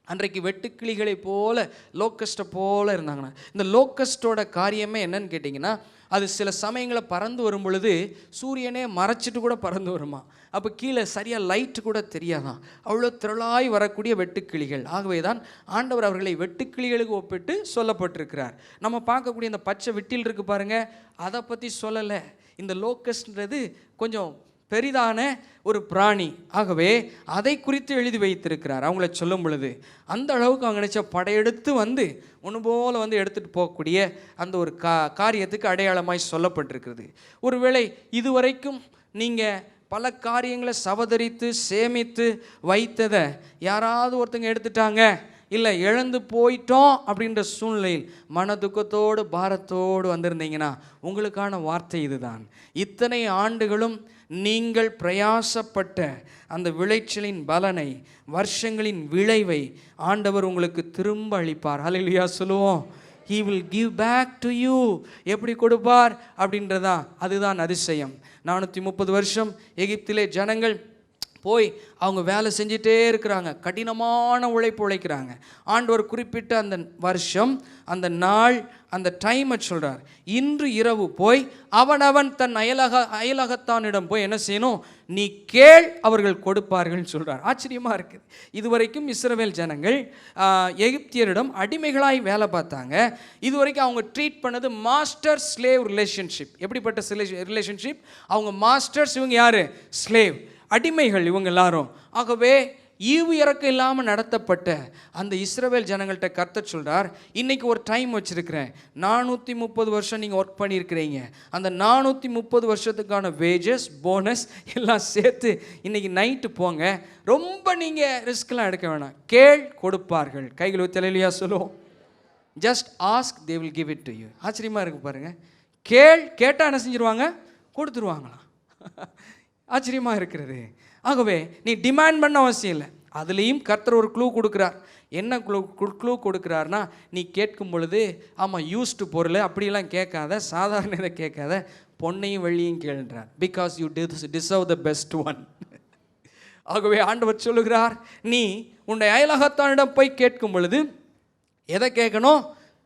அன்றைக்கு வெட்டுக்கிளிகளை போல லோக்கஸ்ட்டை போல இருந்தாங்கன்னா, இந்த லோக்கஸ்ட்டோட காரியமே என்னன்னு கேட்டிங்கன்னா, அது சில சமயங்களில் பறந்து வரும் பொழுது சூரியனே மறைச்சிட்டு கூட பறந்து வருமா. அப்போ கீழே சரியாக லைட்டு கூட தெரியாதான். அவ்வளோ திரளாய் வரக்கூடிய வெட்டுக்கிளிகள். ஆகவே தான் ஆண்டவர் அவர்களை வெட்டுக்கிளிகளுக்கு ஒப்பிட்டு சொல்லப்பட்டிருக்கிறார். நம்ம பார்க்கக்கூடிய இந்த பச்சை விட்டில் இருக்குது பாருங்கள், அதை பற்றி சொல்லலை. இந்த லோக்கஸ்ன்றது கொஞ்சம் பெரிதான ஒரு பிராணி. ஆகவே அதை குறித்து எழுதி வைத்திருக்கிறார். அவங்கள சொல்லும் பொழுது அந்த அளவுக்கு அவங்க நினச்ச படையெடுத்து வந்து ஒன்று போல் வந்து எடுத்துகிட்டு போகக்கூடிய அந்த ஒரு காரியத்துக்கு அடையாளமாய் சொல்லப்பட்டிருக்கிறது. ஒருவேளை இதுவரைக்கும் நீங்கள் பல காரியங்களை சவதரித்து சேமித்து வைத்ததை யாராவது ஒருத்தங்க எடுத்துட்டாங்க, இல்லை இழந்து போயிட்டோம் அப்படின்ற சூழ்நிலையில் மன துக்கத்தோடு பாரத்தோடு வந்திருந்தீங்கன்னா உங்களுக்கான வார்த்தை இதுதான். இத்தனை ஆண்டுகளும் நீங்கள் பிரயாசப்பட்ட அந்த விளைச்சலின் பலனை, வருஷங்களின் விளைவை ஆண்டவர் உங்களுக்கு திரும்ப அளிப்பார். ஹல்லேலூயா சொல்லுவோம். He will give back to you. எப்படி கொடுப்பார் அப்படின்றதான், அதுதான் அதிசயம். 430 வருஷம் எகிப்திலே ஜனங்கள் போய் அவங்க வேலை செஞ்சிட்டே இருக்கிறாங்க, கடினமான உழைப்பு உழைக்கிறாங்க. ஆண்டவர் குறிப்பிட்ட அந்த வருஷம், அந்த நாள், அந்த டைமை சொல்கிறார். இன்று இரவு போய் அவனவன் தன் அயலகத்தானிடம் போய் என்ன செய்யணும், நீ கேள், அவர்கள் கொடுப்பார்கள்னு சொல்கிறார். ஆச்சரியமாக இருக்குது. இதுவரைக்கும் இஸ்ரவேல் ஜனங்கள் எகிப்தியரிடம் அடிமைகளாய் வேலை பார்த்தாங்க. இதுவரைக்கும் அவங்க ட்ரீட் பண்ணது மாஸ்டர் ஸ்லேவ் ரிலேஷன்ஷிப். எப்படிப்பட்ட ரிலேஷன்ஷிப்? அவங்க மாஸ்டர்ஸ், இவங்க யார்? ஸ்லேவ், அடிமைகள் இவங்க எல்லாரும். ஆகவே ஈவு இறக்கம் இல்லாமல் நடத்தப்பட்ட அந்த இஸ்ரவேல் ஜனங்கள்கிட்ட கர்த்தர் சொல்கிறார், இன்றைக்கி ஒரு டைம் வச்சுருக்கிறேன். 430 வருஷம் நீங்கள் ஒர்க் பண்ணியிருக்கிறீங்க. அந்த 430 வருஷத்துக்கான வேஜஸ், போனஸ் எல்லாம் சேர்த்து இன்றைக்கி நைட்டு போங்க. ரொம்ப நீங்கள் ரிஸ்க்லாம் எடுக்க வேணாம். கேள், கொடுப்பார்கள். கைகள் தலையிலையா சொல்லுவோம். Just ask, they will give it to you. ஆச்சரியமாக இருக்கு பாருங்கள். கேட்டால் என்ன செஞ்சுருவாங்க? கொடுத்துருவாங்களாம். ஆச்சரியமாக இருக்கிறது. ஆகவே நீ டிமாண்ட் பண்ண அவசியம் இல்லை. அதுலேயும் கர்த்தர் ஒரு க்ளூ கொடுக்குறார். என்ன க்ளூ கொடுக்குறாருனா, நீ கேட்கும் பொழுது ஆமாம் யூஸ்டு பொருள் அப்படிலாம் கேட்காத, சாதாரண இதை கேட்காத, பொன்னையும் வெள்ளியும் கேள்ன்றார். Because you deserve the best one. ஆகவே ஆண்டவர் சொல்லுகிறார், நீ உன்னுடைய அயலகத்தானிடம் போய் கேட்கும் பொழுது எதை கேட்கணும்?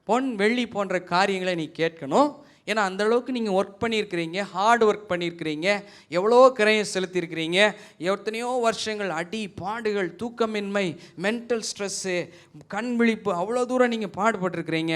பொன் வெள்ளி போன்ற காரியங்களை நீ கேட்கணும். ஏன்னா அந்த அளவுக்கு நீங்கள் ஒர்க் பண்ணியிருக்கிறீங்க, ஹார்ட் ஒர்க் பண்ணியிருக்கிறீங்க, எவ்வளோ கிரையம் செலுத்தியிருக்கிறீங்க, எத்தனையோ வருஷங்கள் அடி பாடுகள், தூக்கமின்மை, மென்டல் ஸ்ட்ரெஸ்ஸு, கண் விழிப்பு, அவ்வளோ தூரம் நீங்கள் பாடுபட்டிருக்கிறீங்க.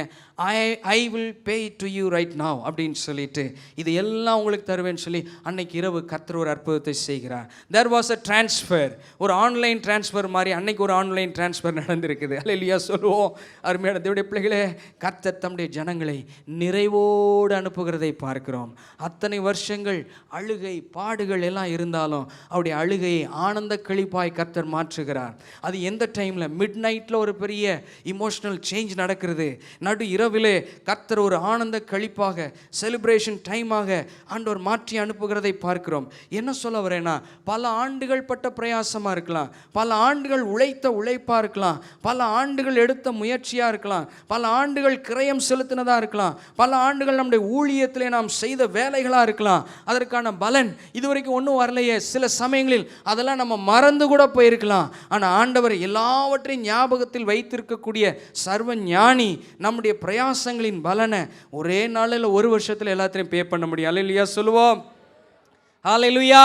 I will pay to you right now அப்படின்னு சொல்லிட்டு இது எல்லாம் உங்களுக்கு தருவேன்னு சொல்லி அன்னைக்கு இரவு கர்த்தர் ஒரு அற்புதத்தை செய்கிறார். There was a transfer. ஒரு ஆன்லைன் டிரான்ஸ்ஃபர் மாதிரி அன்னைக்கு ஒரு ஆன்லைன் டிரான்ஸ்ஃபர் நடந்திருக்குது. அல்லேலூயா சொல்லுவோம். அருமையான தேவனுடைய பிள்ளைகளே, கர்த்தர் தம்முடைய ஜனங்களை நிறைவோடு அனுப்புகிறதை பார்க்கிறோம். அத்தனை வருஷங்கள் அழுகை பாடுகள் எல்லாம் இருந்தாலும் அவருடைய அழுகையை ஆனந்த கழிப்பாய் கர்த்தர் மாற்றுகிறார். அது எந்த டைமில்? மிட் நைட்டில் ஒரு பெரிய இமோஷனல் சேஞ்ச் நடக்கிறது. நடு இரவிலே கர்த்தர் ஒரு ஆனந்த கழிப்பாக, செலிப்ரேஷன் டைமாக ஆண்டவர் மாற்றி அனுப்புகிறதை பார்க்கிறோம். என்ன சொல்ல வரேன்னா, பல ஆண்டுகள் பட்ட பிரயாசமாக இருக்கலாம், பல ஆண்டுகள் உழைத்த உழைப்பாக இருக்கலாம், பல ஆண்டுகள் எடுத்த முயற்சியாக இருக்கலாம், பல ஆண்டுகள் கிரயம் செலுத்தினதாக இருக்கலாம், பல ஆண்டுகள் நம்முடைய ஊழியத்திலே நாம் செய்த வேலைகளாக இருக்கலாம், அதற்கான பலன் இதுவரைக்கும் ஒன்றும் வரலையே. சில சமயங்களில் அதெல்லாம் நம்ம மறந்து கூட போயிருக்கலாம். ஆனால் ஆண்டவர் எல்லாவற்றையும் ஞாபகத்தில் வைத்திருக்கக்கூடிய சர்வ ஞானி. நம்முடைய பிரயாசங்களின் பலனை ஒரே நாளில் ஒரு வருஷத்தில் எல்லாத்தையும் பே பண்ண முடியும். அல்லேலூயா சொல்லுவோம். ஹல்லேலூயா,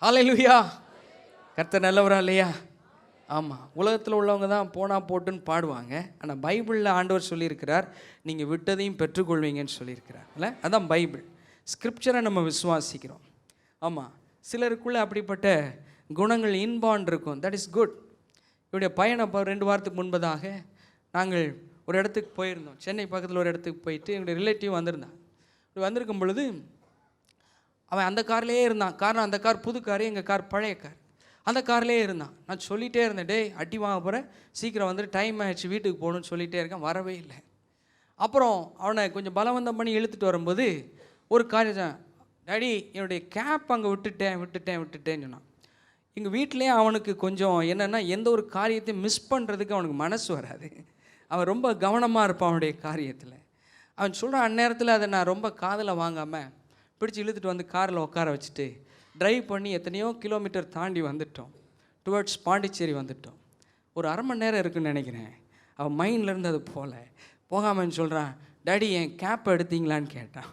ஹல்லேலூயா. கர்த்தர் நல்லவரா இல்லையா? ஆமாம், உலகத்தில் உள்ளவங்க தான் போனால் போட்டுன்னு பாடுவாங்க. ஆனால் பைபிளில் ஆண்டவர் சொல்லியிருக்கிறார், நீங்கள் விட்டதையும் பெற்றுக்கொள்வீங்கன்னு சொல்லியிருக்கிறார். இல்லை, அதான் பைபிள். ஸ்கிரிப்சரை நம்ம விசுவாசிக்கிறோம். ஆமாம், சிலருக்குள்ளே அப்படிப்பட்ட குணங்கள் இன்பான் இருக்கும். That is good. இவருடைய பயணம் 2 வாரத்துக்கு முன்பதாக நாங்கள் ஒரு இடத்துக்கு போயிருந்தோம். சென்னை பக்கத்தில் ஒரு இடத்துக்கு போயிட்டு எங்களுடைய ரிலேட்டிவ் வந்திருந்தான். வந்திருக்கும் பொழுது அவன் அந்த கார்லேயே இருந்தான். காரணம் அந்த கார் புது கார், எங்கள் கார் பழைய கார். அந்த கார்லேயே இருந்தான். நான் சொல்லிகிட்டே இருந்தேன், டேய் அடி வாங்க போகிறேன், சீக்கிரம் வந்துட்டு டைம் ஆகிடுச்சு, வீட்டுக்கு போகணுன்னு சொல்லிகிட்டே இருக்கேன். வரவே இல்லை. அப்புறம் அவனை கொஞ்சம் பலவந்தம் பண்ணி இழுத்துட்டு வரும்போது ஒரு காரியம், டாடி என்னுடைய கேப் அங்கே விட்டுட்டேன்னு சொன்னான். எங்கள் வீட்டிலே அவனுக்கு கொஞ்சம் என்னென்னா, எந்த ஒரு காரியத்தையும் மிஸ் பண்ணுறதுக்கு அவனுக்கு மனசு வராது. அவன் ரொம்ப கவனமாக இருப்பான் அவனுடைய காரியத்தில். அவன் சொல்கிறான், அந்நேரத்தில் அதை நான் ரொம்ப காதில் வாங்காமல் பிடிச்சி இழுத்துட்டு வந்து காரில் உட்கார வச்சுட்டு ட்ரைவ் பண்ணி எத்தனையோ கிலோமீட்டர் தாண்டி வந்துட்டோம். டுவர்ட்ஸ் பாண்டிச்சேரி வந்துட்டோம். ஒரு 1/2 மணி நேரம் இருக்குன்னு நினைக்கிறேன். அவன் மைண்ட்லேருந்து அது போகாமன்னு சொல்கிறான், டாடி என் கேப்பை எடுத்தீங்களான்னு கேட்டான்.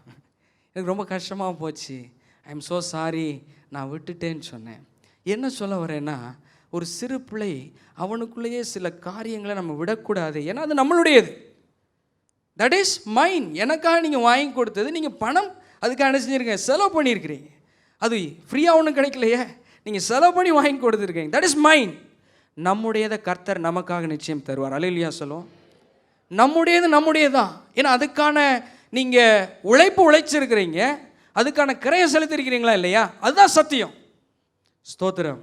எனக்கு ரொம்ப கஷ்டமாக போச்சு. ஐ எம் ஸோ சாரி, நான் விட்டுட்டேன்னு சொன்னேன். என்ன சொல்ல வரேன்னா, ஒரு சிறு பிள்ளை அவனுக்குள்ளேயே சில காரியங்களை நம்ம விடக்கூடாது. ஏன்னா அது நம்மளுடையது. That is mine. எனக்காக நீங்கள் வாங்கி கொடுத்தது. நீங்கள் பணம் அதுக்காக என்ன செஞ்சுருக்கீங்க, செலவு பண்ணியிருக்கிறீங்க. அது ஃப்ரீயாக ஒன்றும் கிடைக்கலையே, நீங்கள் செலவு பண்ணி வாங்கி கொடுத்துருக்கீங்க. That is mine. நம்முடையதை கர்த்தர் நமக்காக நிச்சயம் தருவார். அல்லேலூயா சொல்லுவோம். நம்முடையதான். ஏன்னா அதுக்கான நீங்கள் உழைச்சிருக்கிறீங்க, அதுக்கான கிரையை செலுத்திருக்கிறீங்களா இல்லையா? அதுதான் சத்தியம். ஸ்தோத்திரம்.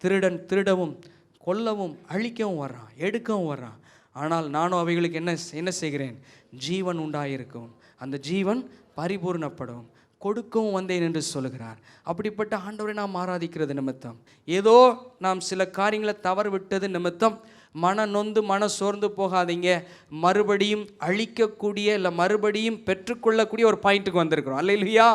திருடன் திருடவும் கொல்லவும் அழிக்கவும் வர்றான், எடுக்கவும் வர்றான். ஆனால் நானும் அவைகளுக்கு என்ன செய்கிறேன், ஜீவன் உண்டாயிருக்கும், அந்த ஜீவன் பரிபூர்ணப்படும், கொடுக்கவும் வந்தேன் என்று சொல்லுகிறார். அப்படிப்பட்ட ஆண்டவரை நாம் ஆராதிக்கிறது நிமித்தம், ஏதோ நாம் சில காரியங்களை தவறு விட்டது நிமித்தம் மன நொந்து மன சோர்ந்து போகாதீங்க. மறுபடியும் அழிக்கக்கூடிய இல்லை மறுபடியும் பெற்றுக்கொள்ளக்கூடிய ஒரு பாயிண்ட்டுக்கு வந்திருக்கிறோம். அல்லேலூயா.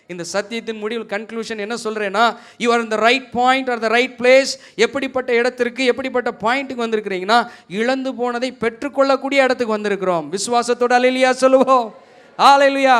இந்த சத்தியத்தின் முடிவில் கன்க்ளூஷன் என்ன சொல்கிறேன்னா, you are in the right point R the right place. எப்படிப்பட்ட இடத்திற்கு, எப்படிப்பட்ட பாயிண்ட்டுக்கு வந்திருக்கிறீங்கன்னா, இழந்து போனதை பெற்றுக்கொள்ளக்கூடிய இடத்துக்கு வந்திருக்கிறோம். விசுவாசத்தோடு அல்லேலூயா சொல்லுவோம். அல்லேலூயா.